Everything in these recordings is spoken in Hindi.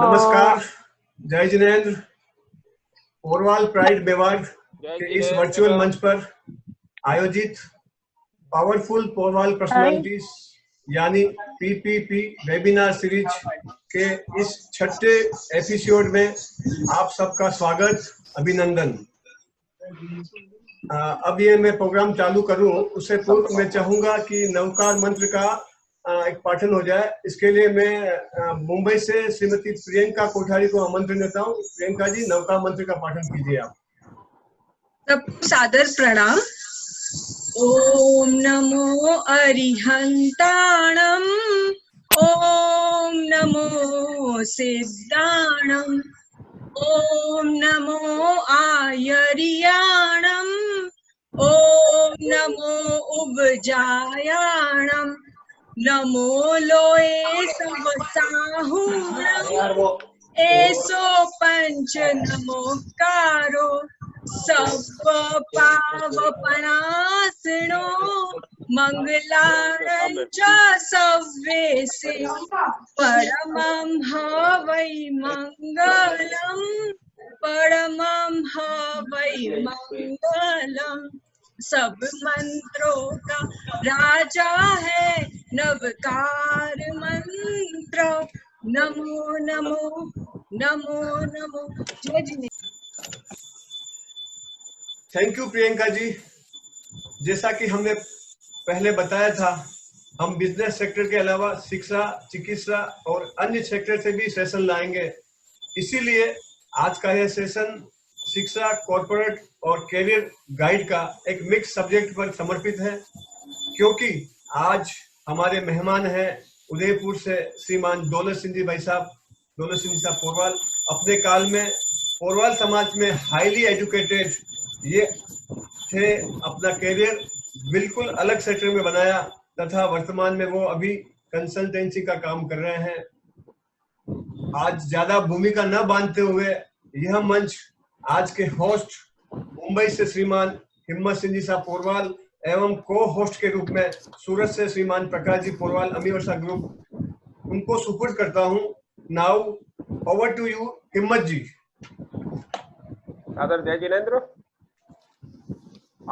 नमस्कार, जय जिनेंद्र। पोरवाल प्राइड मेवाड़ के इस वर्चुअल मंच पर आयोजित पावरफुल पोरवाल पर्सनालिटीज यानी पीपीपी वेबिनार सीरीज के इस छठे एपिसोड में आप सबका स्वागत, अभिनंदन। अब ये मैं प्रोग्राम चालू करूं उससे पूर्व मैं चाहूंगा कि नवकार मंत्र का एक पाठन हो जाए। इसके लिए मैं मुंबई से श्रीमती प्रियंका कोठारी को आमंत्रण देता हूँ। प्रियंका जी, नवकार मंत्र का पाठन कीजिए आप। सबको सादर प्रणाम। ओम नमो अरिहंताणम, ओम नमो सिद्धाणम, ओम नमो आयरियाणम, ओम नमो उपजायाणम, नमो लोए सब साहूणम, एसो पंच नमोकारो, सब पावपनासिनो मंगलानं च सव्येसे, परमं हवै मंगलम्, परमं हवै मंगलम्। सब मंत्रों का राजा है नवकार मंत्र। नमो नमो नमो नमो। जय जिनेंद्र। Thank you Priyanka ji. जैसा कि हमने पहले बताया था, हम बिजनेस सेक्टर के अलावा शिक्षा, चिकित्सा और अन्य सेक्टर से भी सेशन लाएंगे। इसीलिए आज का यह सेशन शिक्षा, कॉर्पोरेट और कैरियर गाइड का एक मिक्स सब्जेक्ट पर समर्पित है, क्योंकि आज हमारे मेहमान हैं उदयपुर से श्रीमान दौलत सिंह जी भाई साहब, दौलत सिंह साहब पोरवाल। अपने काल में पोरवाल समाज में हाईली एजुकेटेड ये थे। अपना कैरियर बिल्कुल अलग सेक्टर में बनाया तथा वर्तमान में वो अभी कंसल्टेंसी का काम कर रहे हैं। आज ज्यादा भूमिका न बांधते हुए यह मंच आज के होस्ट मुंबई से श्रीमान हिम्मत सिंह जी साहब पोरवाल एवं को होस्ट के रूप में सूरत से श्रीमान प्रकाश जी पोरवाल, अमीवर्षा ग्रुप, उनको सुपुर्द करता हूं। Now over to you Himmat जी। आदर जय जिनेंद्र।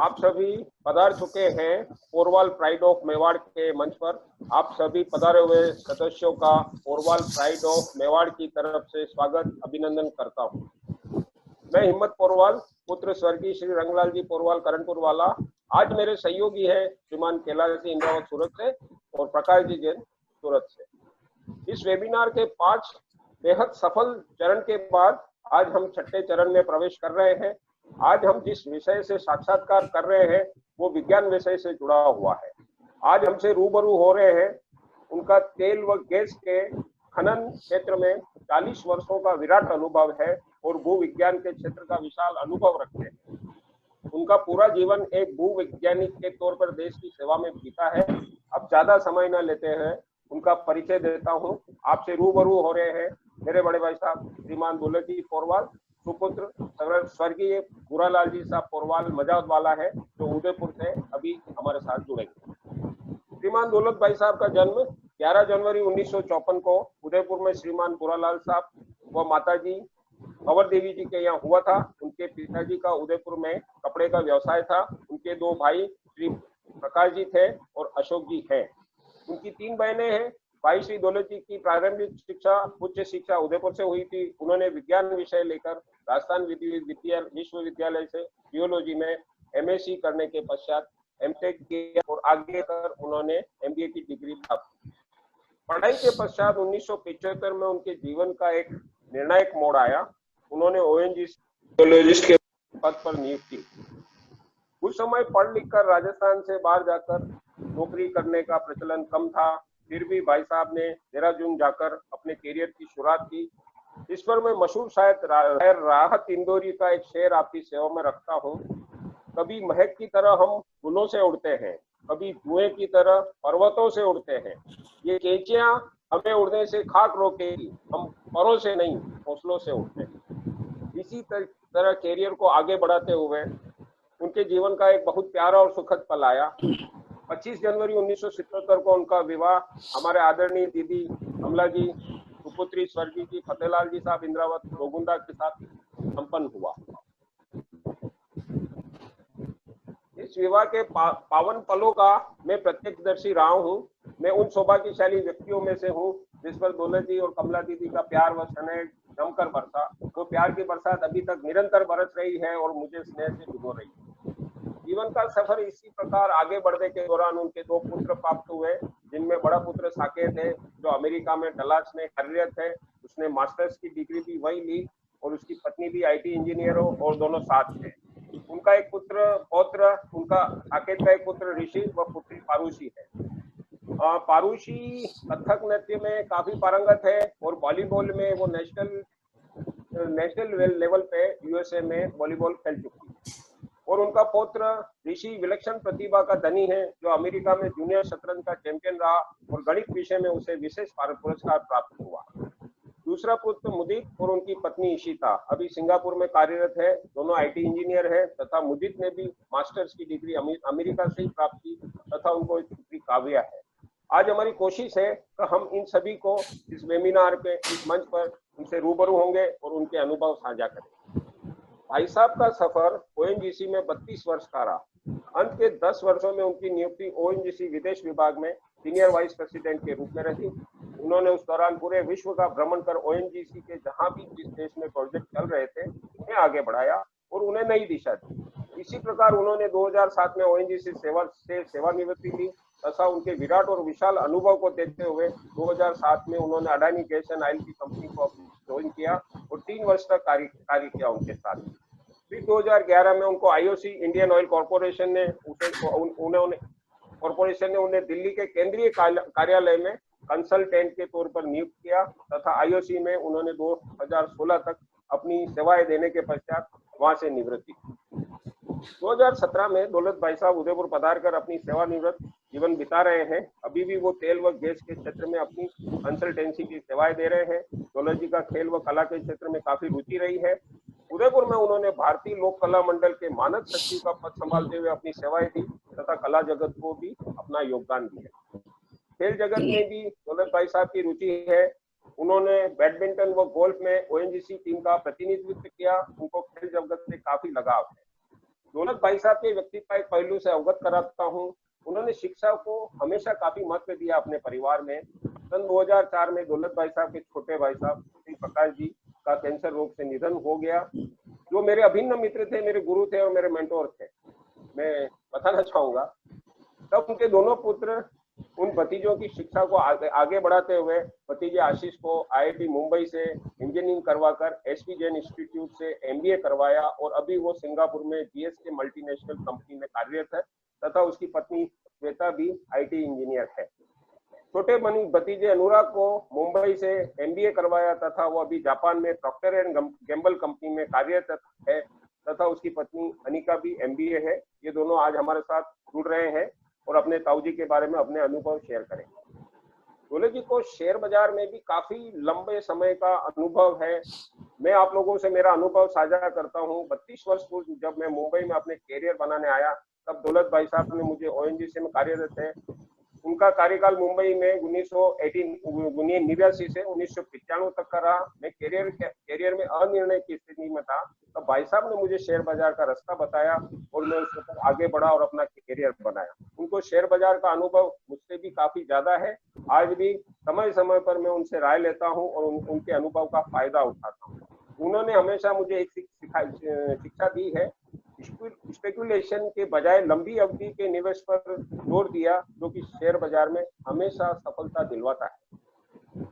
आप सभी पधार चुके हैं पोरवाल प्राइड ऑफ मेवाड़ के मंच पर। आप सभी पधारे हुए सदस्यों का पोरवाल प्राइड ऑफ मेवाड़ की तरफ से स्वागत, अभिनंदन करता हूं। मैं हिम्मत पोरवाल, पुत्र स्वर्गीय श्री रंगलाल जी पोरवाल करणपुर वाला। आज मेरे सहयोगी है श्रीमान कैलाश जी इंद्रावत सूरत से और प्रकाश जी जैन सूरत से। इस वेबिनार के 5 बेहद सफल चरण के बाद आज हम छठे चरण में प्रवेश कर रहे हैं। आज हम जिस विषय से साक्षात्कार कर रहे हैं वो विज्ञान विषय से जुड़ा हुआ है। आज हमसे रूबरू हो रहे हैं, उनका तेल व गैस के खनन क्षेत्र में 40 वर्षों का विराट अनुभव है और भूविज्ञान के क्षेत्र का विशाल अनुभव रखते हैं। उनका पूरा जीवन एक भूवैज्ञानिक के तौर पर देश की सेवा में बीता है। अब ज्यादा समय न लेते हैं, उनका परिचय देता हूं। आपसे रूबरू हो रहे हैं मेरे बड़े भाई साहब श्रीमान दौलत जी पोरवाल, सुपुत्र स्वर्गीय गुरालाल जी साहब पोरवाल मजावत वाला है, जो उदयपुर से अभी हमारे साथ जुड़ेंगे। श्रीमान दौलत भाई साहब का जन्म 11 जनवरी 1954 को उदयपुर में श्रीमान गुरालाल साहब व माताजी अवर देवी जी के यहाँ हुआ था। उनके पिताजी का उदयपुर में कपड़े का व्यवसाय था। उनके 2 भाई श्री प्रकाश जी थे और अशोक जी हैं। उनकी 3 बहनें हैं। भाई श्री दौलत जी की प्रारंभिक शिक्षा, उच्च शिक्षा उदयपुर से हुई थी। उन्होंने विज्ञान विषय लेकर राजस्थान विश्वविद्यालय से जियोलॉजी में एमएससी करने के पश्चात एमटेक किया और आगे कर उन्होंने एमबीए की डिग्री प्राप्त की। पढ़ाई के पश्चात 1975 में उनके जीवन का एक निर्णायक मोड़ आया। उन्होंने ओएनजीसी जियोलॉजिस्ट के पद पर नियुक्ति। उस समय पढ़ लिख कर राजस्थान से बाहर जाकर नौकरी करने का प्रचलन कम था। फिर भी भाई साहब ने देहरादून जाकर अपने करियर की शुरुआत की। इस पर मैं मशहूर शायद राहत इंदौरी का एक शेर आपकी सेवा में रखता हूँ। कभी महक की तरह हम गुलों से उड़ते हैं, कभी धुएं की तरह पर्वतों से उड़ते हैं। ये कैंचियां हमें उड़ने से खाक रोकेगी, हम परों से नहीं हौसलों से उड़ते हैं। इसी तरह कैरियर को आगे बढ़ाते हुए उनके जीवन का एक बहुत प्यारा और सुखद पल आया। 25 जनवरी 1977 को उनका विवाह हमारे आदरणीय दीदी कमला जी पुत्री स्वर्गीय जी फतेहलाल जी साहब इंद्रावत गोगुंदा के साथ संपन्न हुआ। इस विवाह के पावन पलों का मैं प्रत्यक्षदर्शी रहा हूँ। मैं उन सौभाग्यशाली व्यक्तियों में से हूँ जिस पर दौलत जी और कमला दीदी का प्यार व स्नेह जमकर बरसा। वो प्यार की बरसात अभी तक निरंतर बरस रही है और मुझे स्नेह से भिगो रही है। जीवन का सफर इसी प्रकार आगे बढ़ने के दौरान उनके 2 पुत्र प्राप्त हुए, जिनमें बड़ा पुत्र साकेत है जो अमेरिका में डलास में कार्यरत है। उसने मास्टर्स की डिग्री भी वहीं ली और उसकी पत्नी भी आईटी इंजीनियर हो और दोनों साथ हैं। उनका एक पौत्र उनका साकेत का एक पुत्र ऋषि व पुत्री पारुषी है। पारुषी कथक नृत्य में काफी पारंगत है और वॉलीबॉल में वो नेशनल लेवल पे यूएसए में वॉलीबॉल खेल चुकी है। और उनका पौत्र ऋषि विलक्षण प्रतिभा का धनी है जो अमेरिका में जूनियर शतरंज का चैंपियन रहा और गणित विषय में उसे विशेष पुरस्कार प्राप्त हुआ। दूसरा पुत्र मुदित और उनकी पत्नी इशिता अभी सिंगापुर में कार्यरत है। दोनों आईटी इंजीनियर है तथा मुदित ने भी मास्टर्स की डिग्री अमेरिका से ही प्राप्त की तथा उनको एक पुत्री काव्या है। आज हमारी कोशिश है कि हम इन सभी को इस वेबिनार पे इस मंच पर उनसे रूबरू होंगे और उनके अनुभव साझा करेंगे। भाई साहब का सफर ओएनजीसी में 32 वर्ष का रहा। अंत के 10 वर्षों में उनकी नियुक्ति ओएनजीसी विदेश विभाग में सीनियर वाइस प्रेसिडेंट के रूप में रही। उन्होंने उस दौरान पूरे विश्व का भ्रमण कर ओएनजीसी के जहां भी जिस देश में प्रोजेक्ट चल रहे थे उन्हें आगे बढ़ाया और उन्हें नई दिशा दी। इसी प्रकार उन्होंने 2007 में ओएनजीसी से सेवानिवृत्ति ली तथा उनके विराट और विशाल अनुभव को देखते हुए 2007 में उन्होंने अडानी गैस एंड ऑयल की कंपनी को ज्वाइन किया और 3 वर्ष तक कार्य किया उनके साथ। फिर 2011 में उनको आईओसी इंडियन ऑयल कॉर्पोरेशन ने उन्हें दिल्ली के केंद्रीय कार्यालय में कंसल्टेंट के तौर पर नियुक्त किया तथा आईओसी में उन्होंने 2016 तक अपनी सेवाएं देने के पश्चात वहां से निवृत्ति की। 2017 में दौलत भाई साहब उदयपुर पधारकर अपनी सेवानिवृत्त जीवन बिता रहे हैं। अभी भी वो तेल व गैस के क्षेत्र में अपनी कंसल्टेंसी की सेवाएं दे रहे हैं। दौलत जी का खेल व कला के क्षेत्र में काफी रुचि रही है। उदयपुर में उन्होंने भारतीय लोक कला मंडल के मानद सचिव का पद संभालते हुए अपनी सेवाएं दी तथा कला जगत को भी अपना योगदान दिया। खेल जगत में भी दौलत भाई साहब की रुचि है। उन्होंने बैडमिंटन व गोल्फ में ओएनजीसी टीम का प्रतिनिधित्व किया। उनको खेल जगत से काफी लगाव है। दौलत भाई साहब के व्यक्तित्व का एक पहलू से अवगत कराता हूँ। उन्होंने शिक्षा को हमेशा काफी महत्व दिया अपने परिवार में। सन 2004 में दौलत भाई साहब के छोटे भाई साहब श्री प्रकाश जी का कैंसर रोग से निधन हो गया, जो मेरे अभिन्न मित्र थे, मेरे गुरु थे और मेरे मेंटोर थे। मैं बताना चाहूंगा तब उनके दोनों पुत्र उन भतीजों की शिक्षा को आगे बढ़ाते हुए भतीजे आशीष को आईआईटी मुंबई से इंजीनियरिंग करवाकर एसपी जैन इंस्टीट्यूट से एमबीए करवाया और अभी वो सिंगापुर में जीएसके मल्टीनेशनल कंपनी में कार्यरत है तथा उसकी पत्नी श्वेता भी आईटी इंजीनियर है। छोटे भतीजे अनुराग को मुंबई से एमबीए करवाया तथा वो अभी जापान में प्रॉक्टर एंड गैम्बल कंपनी में कार्यरत है तथा उसकी पत्नी अनिका भी एमबीए है। ये दोनों आज हमारे साथ जुड़ रहे हैं और अपने ताऊजी के बारे में अपने अनुभव शेयर करेंगे। दौलत जी को शेयर बाजार में भी काफी लंबे समय का अनुभव है। मैं आप लोगों से मेरा अनुभव साझा करता हूँ। 32 वर्ष पूर्व जब मैं मुंबई में अपने कैरियर बनाने आया तब दौलत भाई साहब ने मुझे ओएनजीसी में कार्यरत है। उनका कार्यकाल मुंबई में 1989 से 1995 तक का रहा। मैं कैरियर में अनिर्णय की स्थिति में था तब भाई साहब ने मुझे शेयर बाजार का रास्ता बताया और मैं उसके ऊपर आगे बढ़ा और अपना कैरियर बनाया। उनको शेयर बाजार का अनुभव मुझसे भी काफी ज्यादा है। आज भी समय समय पर मैं उनसे राय लेता हूं और उनके अनुभव का फायदा उठाता हूं। उन्होंने हमेशा मुझे एक शिक्षा दी है, स्पेकुलेशन के बजाय लंबी अवधि के निवेश पर जोर दिया, जो कि शेयर बाजार में हमेशा सफलता दिलवाता है।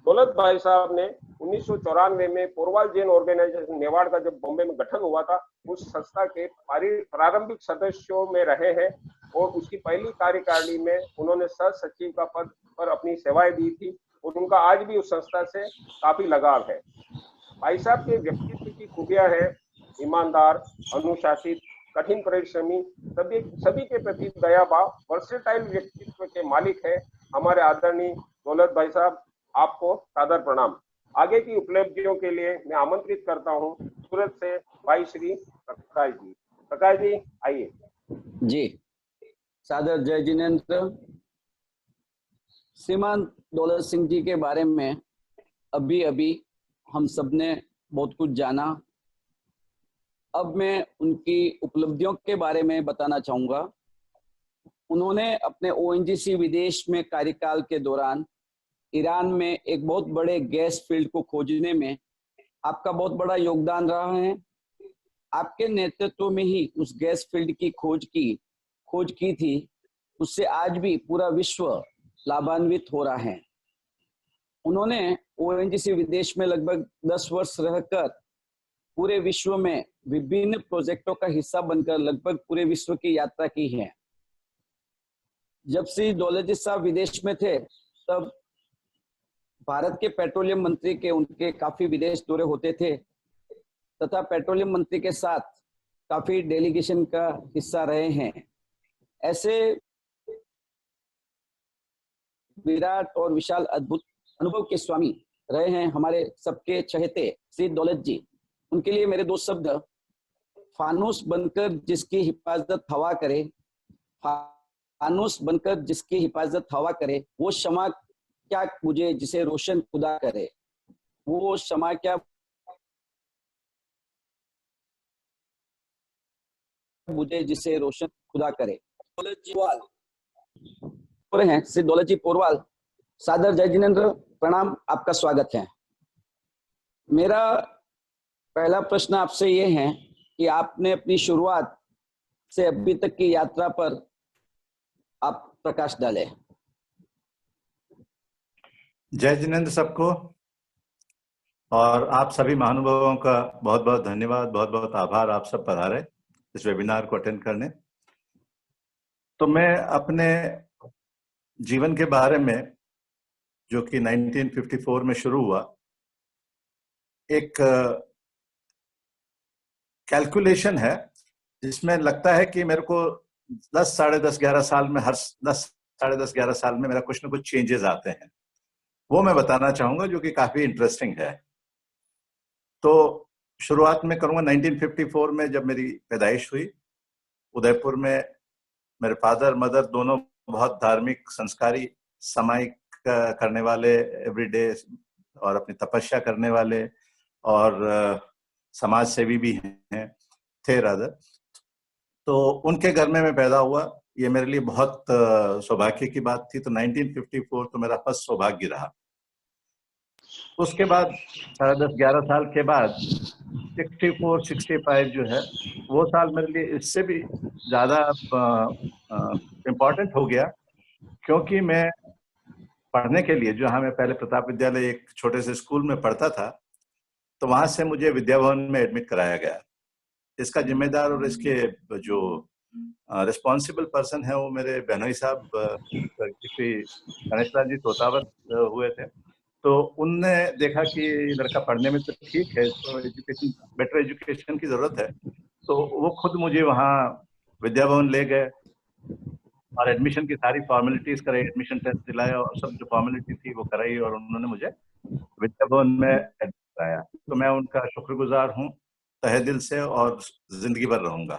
दौलत भाई साहब ने 1994 में पोरवाल जैन ऑर्गेनाइजेशन मेवाड़ का जब बॉम्बे में गठन हुआ था, उस संस्था के प्रारंभिक सदस्यों में रहे हैं और उसकी पहली कार्यकारिणी में उन्होंने सह सचिव का पद पर अपनी सेवाएं दी थी और उनका आज भी उस संस्था से काफी लगाव है। भाई साहब के व्यक्तित्व की खूबियां हैं ईमानदार, अनुशासित, कठिन परिश्रमी, सभी के प्रति दया भाव, वर्सेटाइल व्यक्तित्व के मालिक है। हमारे आदरणीय दौलत भाई साहब, आपको सादर प्रणाम। आगे की उपलब्धियों के लिए मैं आमंत्रित करता हूं सूरत से भाई श्री प्रकाश जी। प्रकाश जी आइए। जी, सादर जय जिनेन्द्र। श्रीमान दौलत सिंह जी के बारे में अभी अभी हम सब ने बहुत कुछ जाना। अब मैं उनकी उपलब्धियों के बारे में बताना चाहूँगा। उन्होंने अपने ओएनजीसी विदेश में कार्यकाल के दौरान ईरान में एक बहुत बड़े गैस फील्ड को खोजने में आपका बहुत बड़ा योगदान रहा है। आपके नेतृत्व में ही उस गैस फील्ड की खोज की थी। उससे आज भी पूरा विश्व लाभान्वित हो रहा है। उन्होंने ओएनजीसी विदेश में लगभग 10 वर्ष रहकर पूरे विश्व में विभिन्न प्रोजेक्टों का हिस्सा बनकर लगभग पूरे विश्व की यात्रा की है। जब श्री दौलतजी साहब विदेश में थे तब भारत के पेट्रोलियम मंत्री के उनके काफी विदेश दौरे होते थे तथा पेट्रोलियम मंत्री के साथ काफी डेलीगेशन का हिस्सा रहे हैं। ऐसे विराट और विशाल अद्भुत अनुभव के स्वामी रहे हैं हमारे सबके चहेते श्री दौलत जी। उनके लिए मेरे 2 शब्द, फानूस बनकर जिसकी हिफाजत हवा करे, फानूस बनकर जिसकी हिफाजत हवा करे, वो शमा क्या बुझे जिसे रोशन खुदा करे, वो शमा क्या बुझे जिसे रोशन खुदा करे। दौलत जी पोरवाल हैं, श्री दौलत जी पोरवाल, सादर जय जिनेंद्र, प्रणाम, आपका स्वागत है। मेरा पहला प्रश्न आपसे ये है कि आपने अपनी शुरुआत से अभी तक की यात्रा पर आप प्रकाश डालें। जय जिनेंद्र सबको, और आप सभी महानुभावों का बहुत बहुत धन्यवाद, बहुत बहुत आभार। आप सब पधारे इस वेबिनार को अटेंड करने। तो मैं अपने जीवन के बारे में, जो कि 1954 में शुरू हुआ, एक कैलकुलेशन है जिसमें लगता है कि मेरे को 10, साढ़े 10, 11 साल में, हर 10, साढ़े 10, 11 साल में मेरा कुछ ना कुछ चेंजेस आते हैं। वो मैं बताना चाहूंगा, जो कि काफी इंटरेस्टिंग है। तो शुरुआत में करूंगा 1954 में, जब मेरी पैदाइश हुई। उदयपुर में मेरे फादर मदर दोनों बहुत धार्मिक, संस्कारी, सामायिक करने वाले, एवरीडे और अपनी तपस्या करने वाले, और समाज सेवी भी थे रादर। तो उनके घर में मैं पैदा हुआ। ये मेरे लिए बहुत सौभाग्य की बात थी। तो 1954 तो मेरा फर्स्ट सौभाग्य रहा। उसके बाद साढ़े 10, 11 साल के बाद 64, 65 जो है, वो साल मेरे लिए इससे भी ज्यादा इम्पोर्टेंट हो गया, क्योंकि मैं पढ़ने के लिए, जो मैं पहले प्रताप विद्यालय एक छोटे से स्कूल में पढ़ता था, तो वहां से मुझे विद्या भवन में एडमिट कराया गया। इसका जिम्मेदार और इसके जो रिस्पॉन्सिबल पर्सन है वो मेरे बहनोई साहब श्री गणेश लाल जी तोतावत हुए थे। तो उनने देखा कि लड़का पढ़ने में तो ठीक है, तो एजुकेशन, बेटर एजुकेशन की जरूरत है। तो वो खुद मुझे वहाँ विद्या भवन ले गए और एडमिशन की सारी फॉर्मेलिटीज कराई, एडमिशन टेस्ट दिलाया और सब जो फॉर्मेलिटी थी वो कराई, और उन्होंने मुझे विद्या भवन में एडमिट कराया। तो मैं उनका शुक्रगुजार हूँ तहे दिल से, और जिंदगी भर रहूंगा।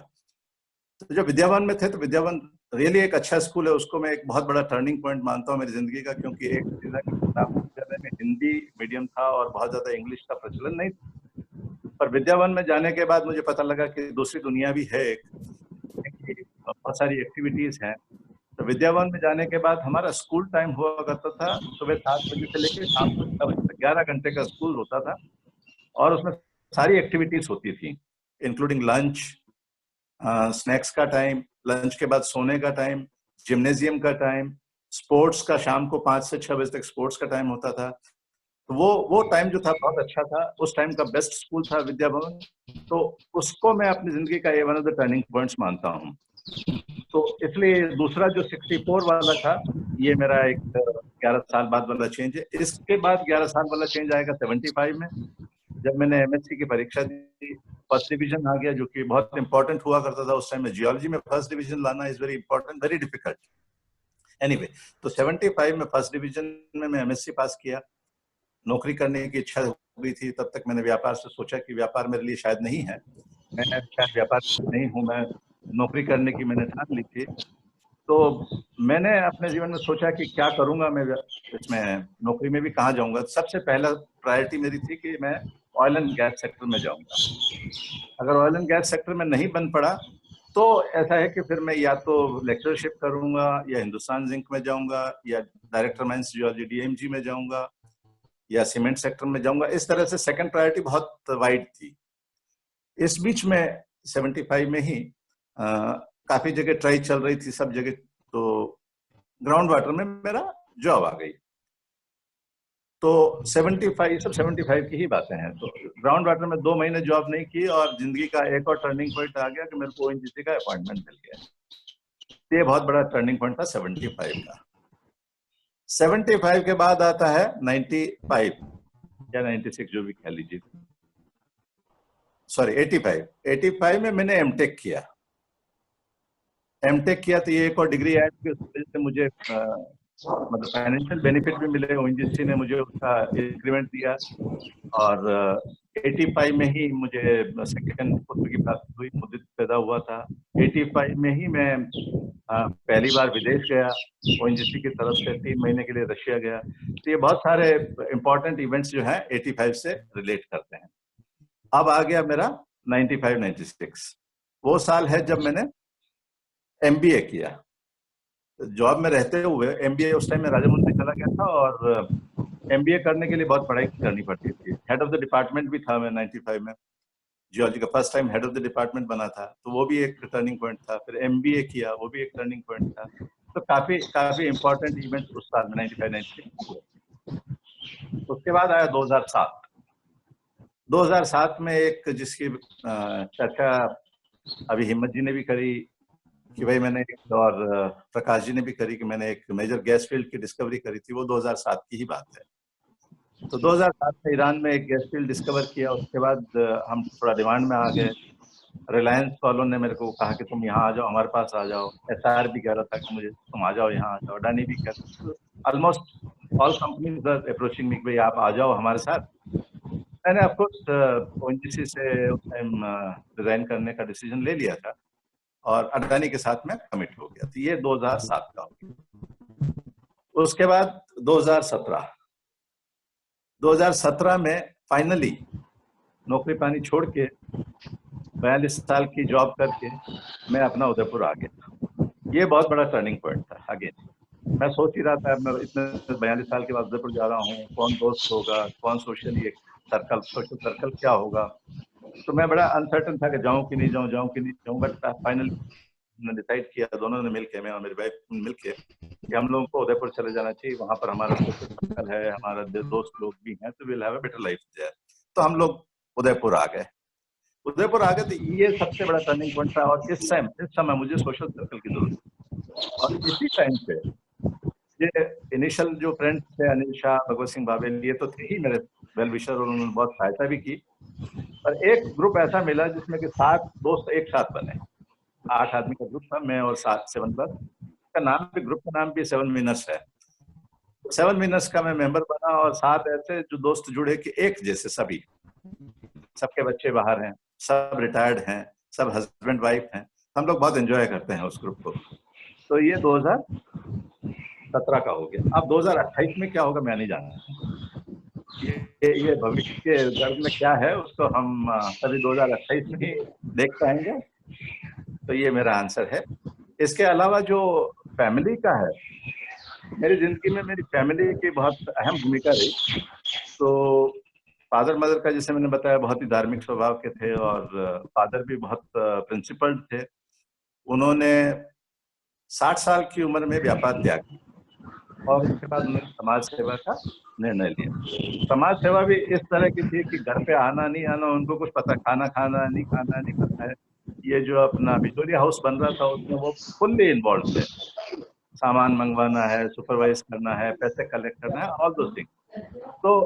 तो जब विद्या भवन में थे, तो विद्या भवन रियली एक अच्छा स्कूल है। उसको मैं एक बहुत बड़ा टर्निंग पॉइंट मानता हूँ मेरी जिंदगी का, क्योंकि एक विद्यालय में हिंदी मीडियम था और बहुत ज्यादा इंग्लिश का प्रचलन नहीं था। पर विद्या भवन में जाने के बाद मुझे पता लगा कि दूसरी दुनिया भी है, बहुत सारी एक्टिविटीज हैं। तो विद्या भवन में जाने के बाद हमारा स्कूल टाइम हुआ करता था सुबह 7 बजे से लेकर शाम को 6 बजे तक, 11 घंटे का स्कूल होता था, और उसमें सारी एक्टिविटीज होती थी, इंक्लूडिंग लंच, स्नैक्स का टाइम, लंच के बाद सोने का टाइम, जिम्नेजियम का टाइम, स्पोर्ट्स का शाम को 5 से 6 बजे तक स्पोर्ट्स का टाइम होता था। तो वो टाइम जो था बहुत अच्छा था। उस टाइम का बेस्ट स्कूल था विद्या भवन। तो उसको मैं अपनी जिंदगी का one of the turning points मानता हूँ। तो इसलिए दूसरा जो 64 वाला था, ये मेरा एक 11 साल बाद वाला चेंज है। इसके बाद 11 साल वाला चेंज आएगा 75 में, जब मैंने एमएससी की परीक्षा दी। फर्स्ट डिवीजन आ गया, जो कि बहुत इंपॉर्टेंट हुआ करता था उस टाइम में। जियोलॉजी में फर्स्ट डिवीजन लाना is very important, very difficult. Anyway, तो 75 में फर्स्ट डिवीजन में मैं एमएससी पास किया। नौकरी करने की इच्छा हो गई थी। तब तक मैंने व्यापार से सोचा कि व्यापार मेरे लिए शायद नहीं है, मैं शायद व्यापार नहीं हूँ, मैं नौकरी करने की मैंने ठान ली थी। तो मैंने अपने जीवन में सोचा कि क्या करूंगा मैं इसमें, नौकरी में भी कहाँ जाऊंगा। सबसे पहला प्रायोरिटी मेरी थी कि मैं ऑयल एंड गैस सेक्टर में जाऊंगा। अगर ऑयल एंड गैस सेक्टर में नहीं बन पड़ा तो ऐसा है कि फिर मैं या तो लेक्चरशिप करूंगा, या हिंदुस्तान जिंक में जाऊंगा, या डायरेक्टर माइंस जियोलॉजी DMG में जाऊंगा, या सीमेंट सेक्टर में जाऊंगा। इस तरह से सेकंड प्रायोरिटी बहुत वाइड थी। इस बीच में 75 में ही काफी जगह ट्राई चल रही थी, सब जगह, तो ग्राउंड वाटर में मेरा जॉब आ गई। तो 75 की ही बातें हैं। तो ग्राउंड वाटर में 2 महीने जॉब नहीं की और जिंदगी का एक और टर्निंग पॉइंट आ गया कि मेरे को ONGC का अपॉइंटमेंट मिल गया। ये बहुत बड़ा टर्निंग पॉइंट था 75 का। 75 के बाद आता है 95 या 96, जो भी कह लीजिए, सॉरी 85 में मैंने एमटेक किया। तो ये एक और डिग्री है कि उस वजह से मुझे मतलब फाइनेंशियल बेनिफिट भी मिले। ONGC ने मुझे उसका इंक्रीमेंट दिया और 85 में ही मुझे सेकंड पुत्र की प्राप्ति हुई, मुद्दित पैदा हुआ था। 85 में ही मैं पहली बार विदेश गया ONGC की तरफ से, 3 महीने के लिए रशिया गया। तो ये बहुत सारे इंपॉर्टेंट इवेंट्स जो हैं 85 से रिलेट करते हैं। अब आ गया मेरा 95-96, वो साल है जब मैंने MBA किया। जॉब में रहते हुए MBA, उस टाइम में राजामुंद्री चला गया था और MBA करने के लिए बहुत पढ़ाई करनी पड़ती थी। हेड ऑफ द डिपार्टमेंट भी था मैं 95 में, जियोलॉजी का first time head of the department बना था, तो वो भी एक टर्निंग पॉइंट था। फिर MBA किया, वो भी एक टर्निंग पॉइंट था। तो काफी इंपॉर्टेंट इवेंट्स उस साल में 95-96 हुए। उसके बाद आया 2007 में एक जिसकी चर्चा अभी हिम्मत जी ने भी करी कि भाई मैंने एक, और प्रकाश जी ने भी करी कि मैंने एक मेजर गैस फील्ड की डिस्कवरी करी थी। वो 2007 की ही बात है। तो 2007 में ईरान में एक गैस फील्ड डिस्कवर किया। उसके बाद हम थोड़ा डिमांड में आ गए। रिलायंस वालों ने मेरे को कहा कि तुम यहाँ आ जाओ, हमारे पास आ जाओ। SR भी कह रहा था कि मुझे तुम आ जाओ, यहाँ आ जाओ। अडानी भी कह रहा था। Almost all companies are approaching me, भाई आप आ जाओ हमारे साथ। मैंने ऑफकोर्स ONGC से उस टाइम रिजाइन करने का डिसीजन ले लिया था और अडानी के साथ में कमिट हो गया। तो ये 2007 का हो गया। उसके बाद 2017 में फाइनली नौकरी पानी छोड़ के 42 साल की जॉब करके मैं अपना उदयपुर आ गया। ये बहुत बड़ा टर्निंग पॉइंट था। अगेन मैं सोच ही रहा था, मैं इतने 42 साल के बाद उदयपुर जा रहा हूँ, कौन दोस्त होगा, कौन सोशल सर्कल क्या होगा। तो मैं बड़ा अनसर्टन था कि जाऊं कि नहीं जाऊं। बट फाइनली हमने डिसाइड किया, दोनों ने मिलके, मैं और मेरी वाइफ मिलके, कि हम लोगों को उदयपुर चले जाना चाहिए। वहां पर हमारा सोशल सर्कल है, हमारा दोस्त लोग भी हैं, तो will have a better life there. तो हम लोग उदयपुर आ गए। तो ये सबसे बड़ा टर्निंग पॉइंट था। और इस समय मुझे सोशल सर्कल की जरूरत थी। और इसी टाइम पे ये इनिशियल जो फ्रेंड्स थे, अनिल शाह, भगवत सिंह बाबेल, ये तो थे ही मेरे वेल विशर और उन्होंने बहुत सहायता भी की। पर एक ग्रुप ऐसा मिला जिसमें कि 7 दोस्त एक साथ बने। 8 आदमी का ग्रुप था, मैं और 7 प्लस का नाम भी, ग्रुप का नाम भी 7 विनर्स है। 7 विनर्स का मैं मेंबर बना और 7 ऐसे जो दोस्त जुड़े कि एक जैसे सभी, सबके बच्चे बाहर हैं, सब रिटायर्ड हैं, सब हस्बैंड वाइफ हैं। हम लोग बहुत एंजॉय करते हैं उस ग्रुप को। तो ये 2017 का हो गया। अब 2028 में क्या होगा मैं नहीं जानता। ये भविष्य के गर्भ में क्या है उसको हम सभी 2028 में ही देख पाएंगे। तो ये मेरा आंसर है। इसके अलावा जो फैमिली का है, मेरी जिंदगी में मेरी फैमिली की बहुत अहम भूमिका रही। तो फादर मदर का, जैसे मैंने बताया, बहुत ही धार्मिक स्वभाव के थे और फादर भी बहुत प्रिंसिपल्ड थे। उन्होंने 60 साल की उम्र में व्यापार त्याग और उसके बाद उन्होंने समाज सेवा का निर्णय लिया। समाज सेवा भी इस तरह की थी कि घर पे आना नहीं आना उनको कुछ पता, खाना नहीं पता है। ये जो अपना विक्टोरिया हाउस बन रहा था उसमें वो फुल्ली इन्वॉल्व थे। सामान मंगवाना है, सुपरवाइज करना है, पैसे कलेक्ट करना है, ऑल दो थिंग। तो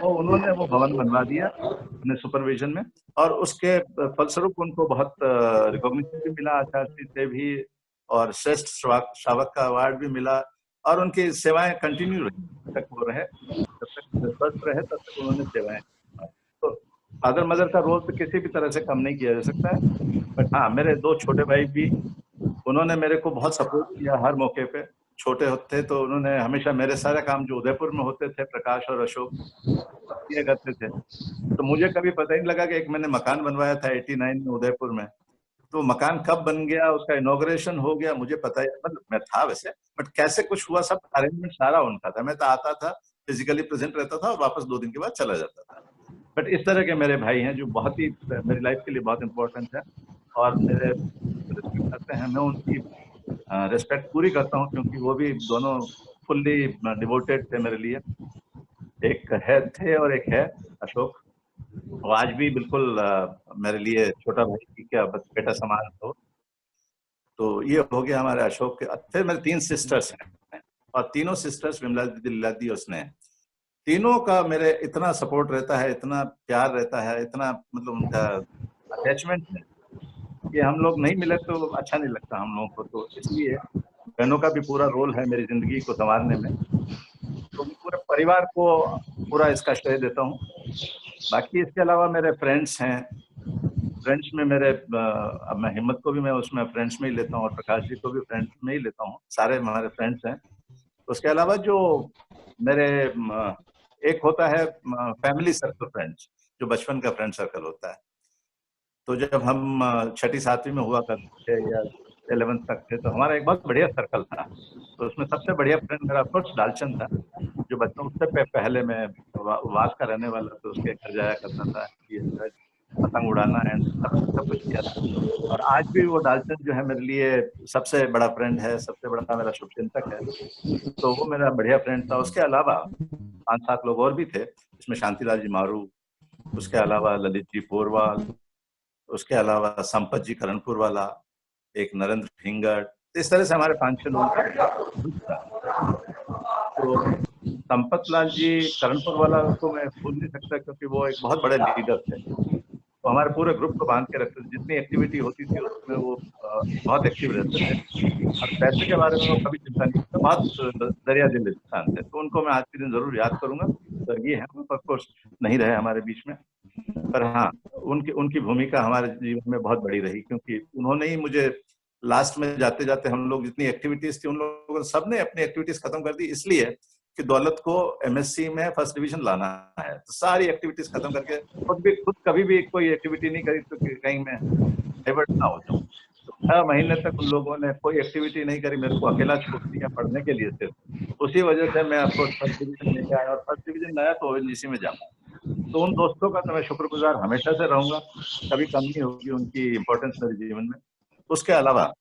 उन्होंने वो भवन बनवा दिया अपने सुपरविजन में और उसके फलस्वरूप उनको बहुत रिकॉग्निशन भी मिला, आचार्य से भी, और श्रेष्ठ श्रावक का अवार्ड भी मिला। और उनकी सेवाएं कंटिन्यू रही तक वो रहे, जब तक स्वस्थ रहे तब तक उन्होंने सेवाएं। तो फादर मदर का रोल तो किसी भी तरह से कम नहीं किया जा सकता है। बट हाँ, मेरे 2 छोटे भाई भी उन्होंने मेरे को बहुत सपोर्ट किया हर मौके पे। छोटे होते तो उन्होंने हमेशा मेरे सारे काम जो उदयपुर में होते थे, प्रकाश और अशोक किया करते थे। तो मुझे कभी पता ही नहीं लगा कि एक मैंने मकान बनवाया था 89 में उदयपुर में, तो मकान कब बन गया, उसका इनॉग्रेशन हो गया, मुझे पता ही, मतलब मैं था वैसे, बट कैसे कुछ हुआ, सब अरेंजमेंट सारा उनका था। मैं तो आता था, फिजिकली प्रेजेंट रहता था और वापस 2 दिन के बाद चला जाता था। बट इस तरह के मेरे भाई हैं जो बहुत ही मेरी लाइफ के लिए बहुत इंपॉर्टेंट है और मेरे रिस्पेक्ट करते हैं। मैं उनकी रिस्पेक्ट पूरी करता हूँ क्योंकि वो भी दोनों फुल्ली डिवोटेड थे मेरे लिए। एक थे और एक है अशोक, वो आज भी बिल्कुल मेरे लिए छोटा भाई की क्या बेटा समान हो। तो ये हो गया हमारे अशोक के। फिर मेरे 3 सिस्टर्स हैं और तीनों सिस्टर्स विमला दीदी, लीला दी और स्नेह, तीनों का मेरे इतना सपोर्ट रहता है, इतना प्यार रहता है, इतना मतलब उनका अटैचमेंट है कि हम लोग नहीं मिले तो अच्छा नहीं लगता हम लोगों को। तो इसलिए बहनों का भी पूरा रोल है मेरी जिंदगी को संवारने में। तो मैं पूरे परिवार को पूरा इसका श्रेय देता हूँ। बाकी इसके अलावा मेरे फ्रेंड्स हैं, फ्रेंड्स में मेरे अब मैं हिम्मत को भी मैं उसमें फ्रेंड्स में ही लेता हूँ और प्रकाश जी को भी फ्रेंड्स में ही लेता हूँ, सारे हमारे फ्रेंड्स हैं। उसके अलावा जो मेरे एक होता है फैमिली सर्कल फ्रेंड्स, जो बचपन का फ्रेंड सर्कल होता है। तो जब हम 6ठी 7वीं में हुआ करते थे या 11th तक थे तो हमारा एक बहुत बढ़िया सर्कल था। तो उसमें सबसे बढ़िया फ्रेंड मेरा ऑफकोर्स डालचन था, जो बच्चों से पहले मैं वास का रहने वाला, तो उसके घर जाया करता था, पतंग उड़ाना एंड सब कुछ किया था। और आज भी वो डालचन जो है मेरे लिए सबसे बड़ा फ्रेंड है, सबसे बड़ा मेरा शुभचिंतक है। तो वो मेरा बढ़िया फ्रेंड था। उसके अलावा 5-7 लोग और भी थे, इसमें शांतिलाल जी मारू, उसके अलावा ललित जी पोरवाल, उसके अलावा संपत जी करणपुर वाला, एक नरेंद्र फिंगर। इस तरह से हमारे 5-6 लोग था। तो संपत लाल जी करणपुर वाला को मैं भूल नहीं सकता क्योंकि वो एक बहुत बड़े लीडर थे। तो हमारे पूरे ग्रुप को बांध के रखते थे, जितनी एक्टिविटी होती थी उसमें वो बहुत एक्टिव रहते थे और पैसे के बारे में वो कभी चिंता नहीं करते, बहुत दरिया दिल इंसान थे। तो उनको मैं आज के दिन जरूर याद करूंगा। स्वर्गीय है ऑफकोर्स, नहीं रहे हमारे बीच में, पर हाँ उनकी भूमिका हमारे जीवन में बहुत बड़ी रही क्योंकि उन्होंने ही मुझे लास्ट में जाते जाते, हम लोग जितनी एक्टिविटीज थी उन लोगों ने सबने अपनी एक्टिविटीज खत्म कर दी, इसलिए कि दौलत को एमएससी में फर्स्ट डिवीजन लाना है। तो सारी एक्टिविटीज खत्म करके खुद कभी भी कोई एक्टिविटी नहीं करी तो कहीं मैं डाइवर्ट ना हो जाऊं। तो 6 महीने तक उन लोगों ने कोई एक्टिविटी नहीं करी, मेरे को अकेला छोड़ दिया पढ़ने के लिए सिर्फ। उसी वजह से मैं आपको फर्स्ट डिवीजन लेके आया और फर्स्ट डिवीजन लाया तो ओएनजीसी में जाऊंगा। तो उन दोस्तों का तो मैं शुक्रगुजार हमेशा से रहूंगा, कभी कम नहीं होगी उनकी इंपॉर्टेंस मेरे जीवन में। उसके अलावा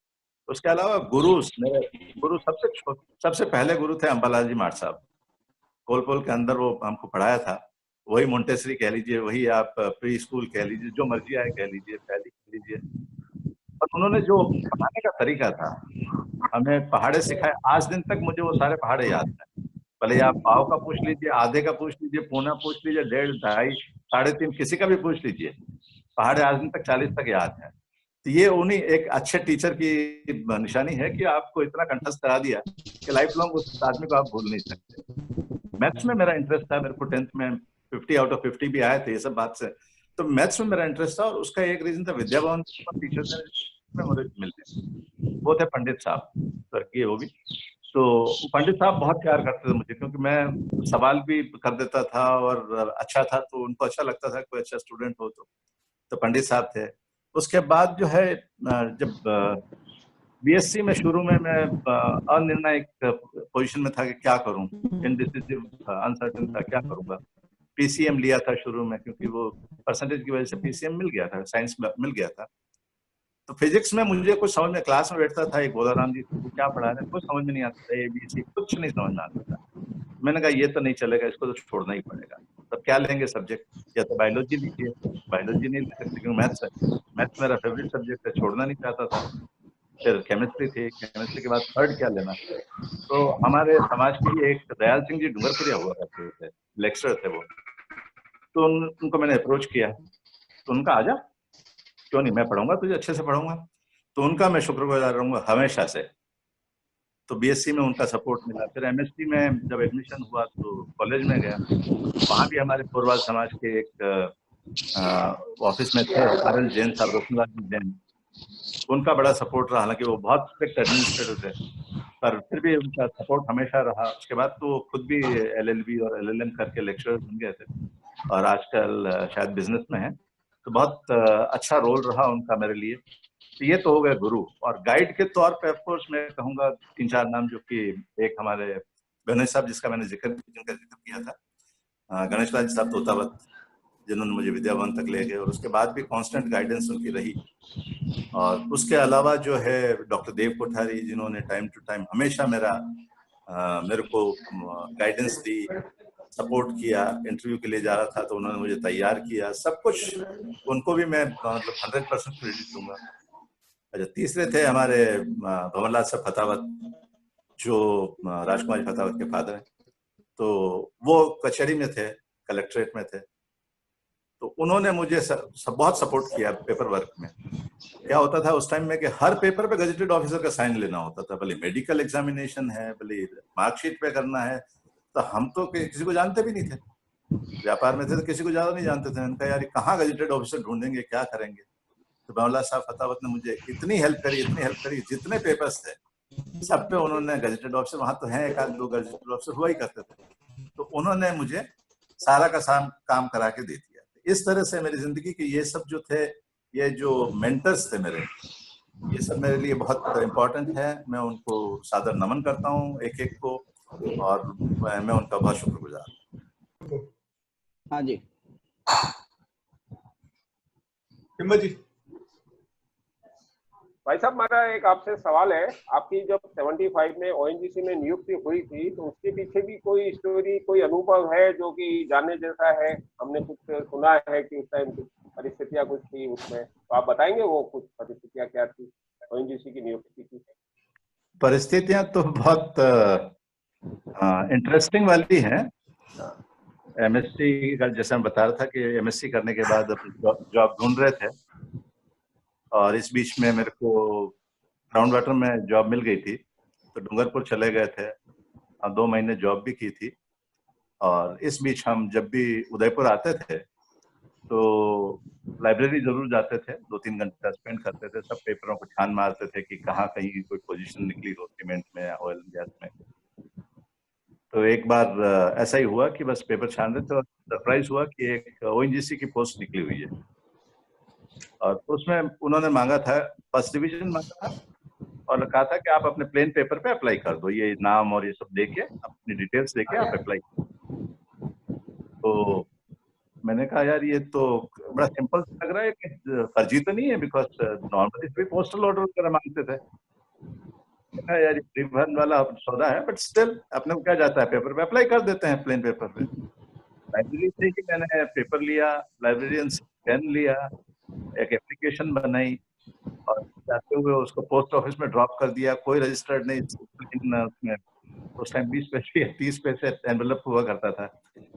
मेरे गुरु सबसे पहले गुरु थे अंबालाल जी माठ साहब। कोलपोल के अंदर वो हमको पढ़ाया था, वही मोंटेसरी कह लीजिए, वही आप प्री स्कूल कह लीजिए, जो मर्जी आए कह लीजिए, पहली कह लीजिए। और उन्होंने जो पढ़ाने का तरीका था, हमें पहाड़े सिखाए। आज दिन तक मुझे वो सारे पहाड़े याद हैं। भले आप पाव का पूछ लीजिए, आधे का पूछ लीजिए, पौना पूछ लीजिए, 1.5, 2.5, 3.5, किसी का भी पूछ लीजिए, पहाड़े आज दिन तक 40 तक याद है। तो ये उन्हीं एक अच्छे टीचर की निशानी है कि आपको इतना कंठस्थ करा दिया कि लाइफ लॉन्ग उस आदमी को आप भूल नहीं सकते। मैथ्स में मेरा इंटरेस्ट था, मेरे को 10th में 50 आउट ऑफ 50 भी आए थे, ये सब बात से। तो मैथ्स में मेरा इंटरेस्ट था और उसका एक रीजन था विद्या भवन टीचर में मुझे मिलते, वो थे पंडित साहब, स्वर्गीय वो भी। तो पंडित साहब बहुत प्यार करते थे मुझे क्योंकि मैं सवाल भी कर देता था और अच्छा था, तो उनको अच्छा लगता था कोई अच्छा स्टूडेंट हो। तो पंडित साहब थे। उसके बाद जो है जब बीएससी में शुरू में मैं अनिर्णायक पोजीशन में था कि क्या करूं, इनडिसिसिव अनसर्टेन था क्या करूंगा। पीसीएम लिया था शुरू में क्योंकि वो परसेंटेज की वजह से पीसीएम मिल गया था, साइंस मिल गया था। तो फिजिक्स में मुझे कुछ समझ में, क्लास में बैठता था एक बोलाराम जी, तो क्या पढ़ा रहे हैं कुछ समझ में नहीं आता था, एबीसी कुछ नहीं समझ में आता था। मैंने कहा ये तो नहीं चलेगा, इसको तो छोड़ना ही पड़ेगा। तब क्या लेंगे सब्जेक्ट, या तो बायोलॉजी लीजिए, बायोलॉजी नहीं ले सकते क्योंकि मैथ्स मेरा फेवरेट सब्जेक्ट है, छोड़ना नहीं चाहता था। फिर केमिस्ट्री थी, केमिस्ट्री के बाद थर्ड क्या लेना। तो हमारे समाज के एक दयाल सिंह जी डूंगरपुरिया हुआ करते थे, लेक्चरर थे वो। तो उनको मैंने अप्रोच किया, तो उनका आजा, क्यों नहीं, मैं पढ़ाऊंगा तुझे, अच्छे से पढ़ाऊंगा। तो उनका मैं शुक्रगुजार रहूंगा हमेशा से। तो बीएससी में उनका सपोर्ट मिला। फिर एमएससी में जब एडमिशन हुआ तो कॉलेज में गया, वहां भी हमारे पोरवाल समाज के एक ऑफिस में थे आरएल जैन साहब, रोशनलाल जैन, उनका बड़ा सपोर्ट रहा, हालांकि वो बहुत स्ट्रिक्ट एडमिनिस्ट्रेटर थे पर फिर भी उनका सपोर्ट हमेशा रहा। उसके बाद तो खुद भी LLB और LLM करके लेक्चरर बन गए थे और आजकल शायद बिजनेस में है। तो बहुत अच्छा रोल रहा उनका मेरे लिए। तो ये तो हो गया गुरु। और गाइड के तौर पे ऑफकोर्स मैं कहूँगा 3-4 नाम, जो कि एक हमारे गणेश साहब जिनका जिक्र किया था, गणेश लाल साहब तोतावत, जिन्होंने मुझे विद्या भवन तक ले गए और उसके बाद भी कांस्टेंट गाइडेंस उनकी रही। और उसके अलावा जो है डॉक्टर देव कोठारी, जिन्होंने टाइम टू टाइम हमेशा मेरे को गाइडेंस दी, सपोर्ट किया। इंटरव्यू के लिए जा रहा था तो उन्होंने मुझे तैयार किया, सब कुछ उनको भी मैं मतलब 100% क्रेडिट दूंगा। अच्छा, तीसरे थे हमारे भंवरलाल साहब फतावत, जो राजकुमारी फतावत के फादर हैं। तो वो कचहरी में थे, कलेक्ट्रेट में थे, तो उन्होंने मुझे बहुत सपोर्ट किया पेपर वर्क में। क्या होता था उस टाइम में कि हर पेपर पे गजेटेड ऑफिसर का साइन लेना होता था, भले मेडिकल एग्जामिनेशन है, भले मार्कशीट पे करना है। तो हम तो किसी को जानते भी नहीं थे, व्यापार में थे तो किसी को ज्यादा नहीं जानते थे। उनका यार कहाँ गजेटेड ऑफिसर ढूंढेंगे, क्या करेंगे। तो भंवरलाल साहब फतावत ने मुझे इतनी हेल्प करी, जितने पेपर्स थे सब पे उन्होंने गजेटेड ऑफिसर, वहां तो है 1-2 गजेटेड ऑफिसर हुआ ही करते थे, तो उन्होंने मुझे सारा का काम करा के दे दिया। इस तरह से मेरी जिंदगी के ये सब जो थे, ये जो मेंटर्स थे मेरे, ये सब मेरे लिए बहुत इम्पोर्टेंट है। मैं उनको सादर नमन करता हूँ एक एक को, और मैं उनका बहुत शुक्रगुजार हूँ। हाँ जी हिम्मत जी। भाई साहब, मेरा एक आपसे सवाल है। आपकी जब 75 में ONGC में नियुक्ति हुई थी, तो उसके पीछे भी कोई स्टोरी, कोई अनुभव है जो कि जानने जैसा है? हमने कुछ सुना है कि उस टाइम कुछ परिस्थितियां कुछ थी उसमें, तो आप बताएंगे वो कुछ परिस्थितियां क्या थी ONGC की नियुक्ति की? परिस्थितियां तो बहुत इंटरेस्टिंग वाली हैं। MSc का जैसे मैं बता रहा था कि MSc करने के बाद जॉब ढूंढ रहे थे, और इस बीच में मेरे को ग्राउंड वाटर में जॉब मिल गई थी, तो डूंगरपुर चले गए थे और 2 महीने जॉब भी की थी। और इस बीच हम जब भी उदयपुर आते थे तो लाइब्रेरी जरूर जाते थे, 2-3 घंटा स्पेंड करते थे, सब पेपरों को छान मारते थे कि कहाँ कहीं कोई पोजीशन निकली हो सीमेंट में या ऑयल गैस में। तो एक बार ऐसा ही हुआ कि बस पेपर छान रहे थे और सरप्राइज हुआ कि एक ONGC की पोस्ट निकली हुई है, और उसमें उन्होंने मांगा था, फर्स्ट डिवीजन मांगा था, और कहा था कि आप अपने प्लेन पेपर पे अप्लाई कर दो, ये नाम और ये सब देके, अपनी डिटेल्स देके आप अप्लाई कर दो। तो मैंने कहा यार ये तो बड़ा सिंपल लग रहा है, कि फर्जी तो नहीं है, बिकॉज नॉर्मली भी पोस्टल ऑर्डर वगैरह मांगते थे। यार परिवहन वाला सौदा है, बट स्टिल अपने को क्या जाता है, पेपर पे अप्लाई कर देते हैं, प्लेन पेपर पे। लाइब्रेरी से ही मैंने पेपर लिया, लाइब्रेरियन से पेन लिया, एक एप्लीकेशन बनाई और जाते हुए उसको पोस्ट ऑफिस में ड्रॉप कर दिया। कोई रजिस्टर्ड नहीं, उसमें उस टाइम 20 पैसे या 30 पैसे एनवेलप हुआ करता था,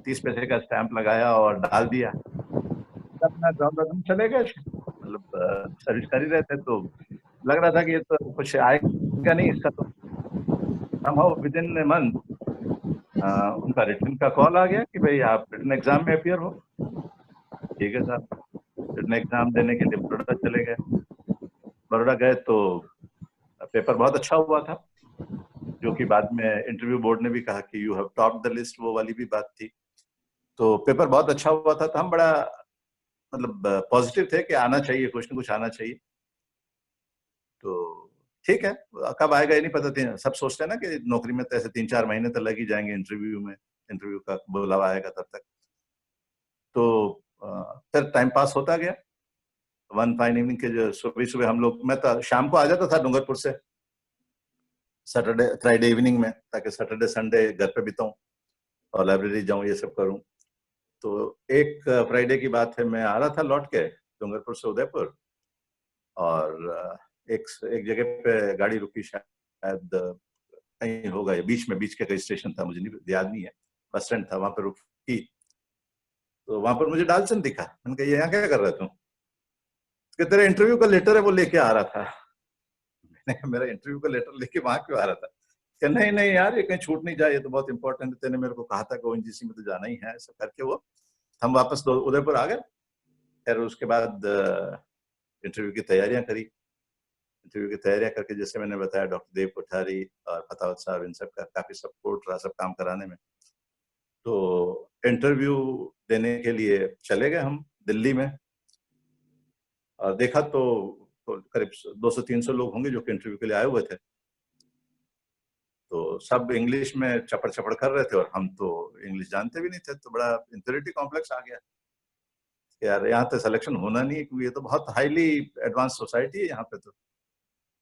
30 पैसे का स्टैंप लगाया और डाल दिया। अपना ग्राउंड चले गए, मतलब सर्विस कर ही रहे थे, तो लग रहा था कि ये तो कुछ आएगा नहीं इसका। तो somehow within a month उनका रिटर्न का कॉल आ गया कि भाई आप रिटर्न एग्जाम में अपियर हो। ठीक है साहब, रिटर्न एग्जाम देने के लिए बड़ौदा चले गए। बड़ौदा गए तो पेपर बहुत अच्छा हुआ था, जो कि बाद में इंटरव्यू बोर्ड ने भी कहा कि you have topped the list, वो वाली भी बात थी। तो पेपर बहुत अच्छा हुआ था, तो हम बड़ा मतलब पॉजिटिव थे कि आना चाहिए, कुछ न कुछ आना चाहिए। तो ठीक है, कब आएगा ये नहीं पता था। सब सोचते हैं ना कि नौकरी में तो ऐसे 3-4 महीने तो लग ही जाएंगे, इंटरव्यू का बुलावा आएगा तब तक। तो फिर टाइम पास होता गया। वन फाइन इवनिंग के जो सुबह हम लोग, मैं तो शाम को आ जाता था डूंगरपुर से सैटरडे फ्राइडे इवनिंग में, ताकि सैटरडे संडे घर पे बिताऊं और लाइब्रेरी जाऊं, ये सब करूं। तो एक फ्राइडे की बात है, मैं आ रहा था लौट के डूंगरपुर से उदयपुर, और एक जगह पे गाड़ी रुकी, शायद कहीं होगा, बीच के कई स्टेशन था, मुझे नहीं याद नहीं है, बस स्टैंड था, वहां पर रुकी। तो वहां पर मुझे डालचंद दिखा। मैंने कहा ये यहाँ क्या कर रहा है तू? तेरा इंटरव्यू का लेटर है, वो लेके आ रहा था। मैंने मेरा इंटरव्यू का लेटर लेके वहां क्यों आ रहा था? कि नहीं नहीं यार, ये कहीं छूट नहीं जाए, ये तो बहुत इंपॉर्टेंट है, तेने मेरे को कहा था कि ONGC में तो जाना ही है। ऐसा करके वो हम वापस उदयपुर आ गए। फिर उसके बाद इंटरव्यू की तैयारियां करी। इंटरव्यू की तैयारियां करके, जैसे मैंने बताया डॉक्टर देव कोठारी और फतावत साहब, इन सब का काफी सपोर्ट रहा सब काम कराने में। तो इंटरव्यू देने के लिए चले गए हम दिल्ली में, और देखा तो करीब 200-300 लोग होंगे जो कि इंटरव्यू के लिए आए हुए थे। तो सब इंग्लिश में चपड़ चपड़ कर रहे थे और हम तो इंग्लिश जानते भी नहीं थे, तो बड़ा इंफीरियरिटी कॉम्प्लेक्स आ गया कि यार यहाँ तो सिलेक्शन होना नहीं है, क्योंकि ये तो बहुत हाईली एडवांस सोसाइटी है यहाँ पे। तो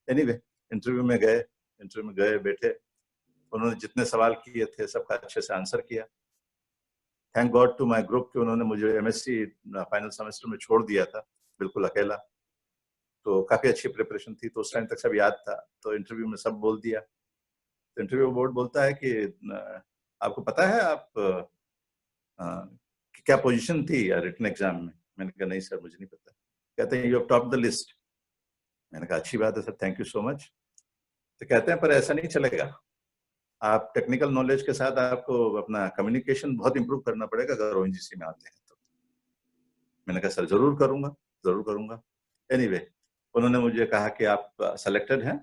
एनीवे इंटरव्यू में गए, बैठे, उन्होंने जितने सवाल किए थे सबका अच्छे से आंसर किया। Thank God to my group कि उन्होंने मुझे एमएससी फाइनल सेमेस्टर में छोड़ दिया था बिल्कुल अकेला, तो काफी अच्छी प्रिपरेशन थी, तो उस टाइम तक सब याद था, तो इंटरव्यू में सब बोल दिया। तो इंटरव्यू बोर्ड बोलता है कि आपको पता है आप कि क्या पोजीशन थी रिटन एग्जाम में? मैंने कहा नहीं सर, मुझे नहीं पता। कहते हैं you have top the list. मैंने कहा अच्छी बात है sir, thank you so much. तो कहते हैं पर ऐसा नहीं चलेगा, आप टेक्निकल नॉलेज के साथ आपको अपना कम्युनिकेशन बहुत इंप्रूव करना पड़ेगा अगर ओएनजीसी में आते हैं तो। मैंने कहा सर जरूर करूंगा। एनीवे उन्होंने मुझे कहा कि आप सेलेक्टेड हैं,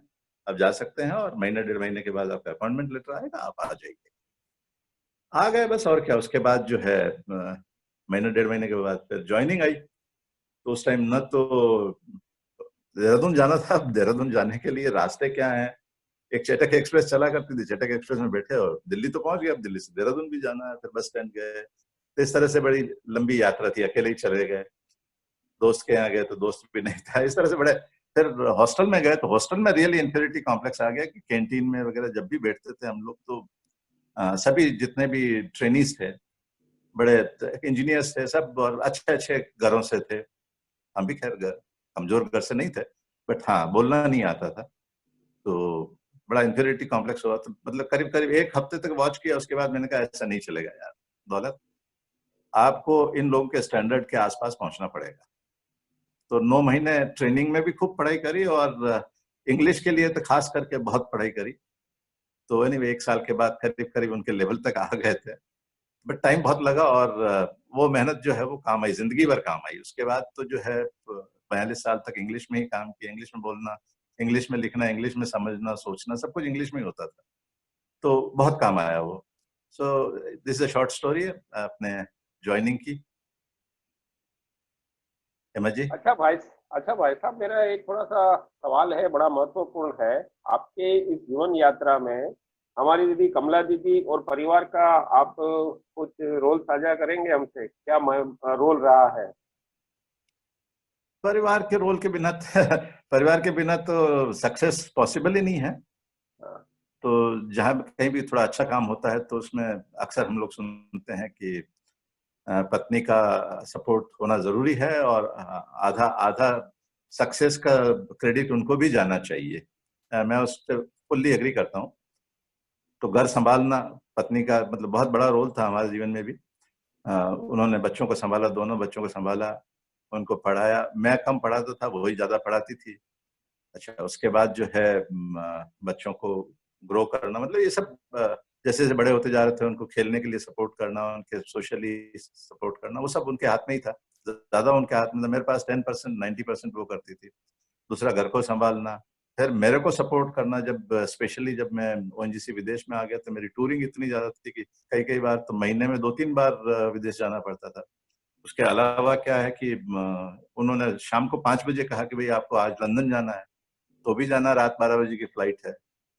आप जा सकते हैं, और महीने 1.5 महीने के बाद आपका अपॉइंटमेंट लेटर आएगा, आप आ जाइए। आ गए बस, और क्या। उसके बाद जो है महीने 1.5 महीने के बाद फिर ज्वाइनिंग आई। तो उस टाइम न तो देहरादून जाना था, अब देहरादून जाने के लिए रास्ते क्या हैं, एक चेटक एक्सप्रेस चला करती थी, चेटक एक्सप्रेस में बैठे और दिल्ली तो पहुंच गए, अब दिल्ली से देहरादून भी जाना है, फिर बस स्टैंड गए। तो इस तरह से बड़ी लंबी यात्रा थी, अकेले ही चले गए। दोस्त के यहाँ गए तो दोस्त भी नहीं था, इस तरह से बड़े। फिर हॉस्टल में गए तो हॉस्टल में रियली इंफीरियरिटी कॉम्प्लेक्स आ गया कि कैंटीन में वगैरह जब भी बैठते थे हम लोग तो सभी जितने भी ट्रेनीज थे, बड़े इंजीनियर्स थे सब, और अच्छे अच्छे घरों से थे। हम भी खैर कमजोर घर से नहीं थे, बट हाँ बोलना नहीं आता था, तो बड़ा इंफीरियरिटी कॉम्प्लेक्स हुआ। तो मतलब करीब करीब 1 हफ्ते तक वॉच किया, उसके बाद मैंने कहा ऐसा नहीं चलेगा यार दौलत, आपको इन लोगों के स्टैंडर्ड के आसपास पहुंचना पड़ेगा। तो 9 महीने ट्रेनिंग में भी खूब पढ़ाई करी, और इंग्लिश के लिए तो खास करके बहुत पढ़ाई करी। तो एनीवे 1 साल के बाद करीब करीब उनके लेवल तक आ गए थे, बट टाइम बहुत लगा, और वो मेहनत जो है वो काम आई, जिंदगी भर काम आई। उसके बाद तो जो है 42 साल तक इंग्लिश में ही काम किया, इंग्लिश में बोलना, इंग्लिश में लिखना, इंग्लिश में समझना, सोचना, सब कुछ इंग्लिश में ही होता था, तो बहुत काम आया वो। So this is a short story अपने ज्वाइनिंग की। हेमा जी। अच्छा भाई साहब, मेरा एक थोड़ा सा सवाल है, बड़ा महत्वपूर्ण है। आपके इस जीवन यात्रा में हमारी दीदी कमला दीदी और परिवार का आप कुछ रोल साझा करेंगे हमसे? क्या रोल रहा है? परिवार के रोल के बिना परिवार के बिना तो सक्सेस पॉसिबल ही नहीं है। तो जहां कहीं भी थोड़ा अच्छा काम होता है तो उसमें अक्सर हम लोग सुनते हैं कि पत्नी का सपोर्ट होना जरूरी है, और आधा आधा सक्सेस का क्रेडिट उनको भी जाना चाहिए। मैं उस पर फुल्ली एग्री करता हूँ। तो घर संभालना पत्नी का मतलब बहुत बड़ा रोल था हमारे जीवन में भी। उन्होंने बच्चों को संभाला, दोनों बच्चों को संभाला, उनको पढ़ाया। मैं कम पढ़ाता था, वही ज्यादा पढ़ाती थी। अच्छा, उसके बाद जो है बच्चों को ग्रो करना, मतलब ये सब जैसे जैसे बड़े होते जा रहे थे उनको खेलने के लिए सपोर्ट करना, उनके सोशली सपोर्ट करना, वो सब उनके हाथ में ही था। ज्यादा उनके हाथ में था। मेरे पास 10% 90% वो करती थी। दूसरा घर को संभालना, फिर मेरे को सपोर्ट करना। जब स्पेशली जब मैं ओएनजीसी विदेश में आ गया तो मेरी टूरिंग इतनी ज्यादा थी कि कई कई बार तो महीने में 2-3 बार विदेश जाना पड़ता था। उसके अलावा क्या है कि उन्होंने शाम को 5 बजे कहा कि भाई आपको आज लंदन जाना है, तो भी जाना, रात 12 बजे की फ्लाइट है।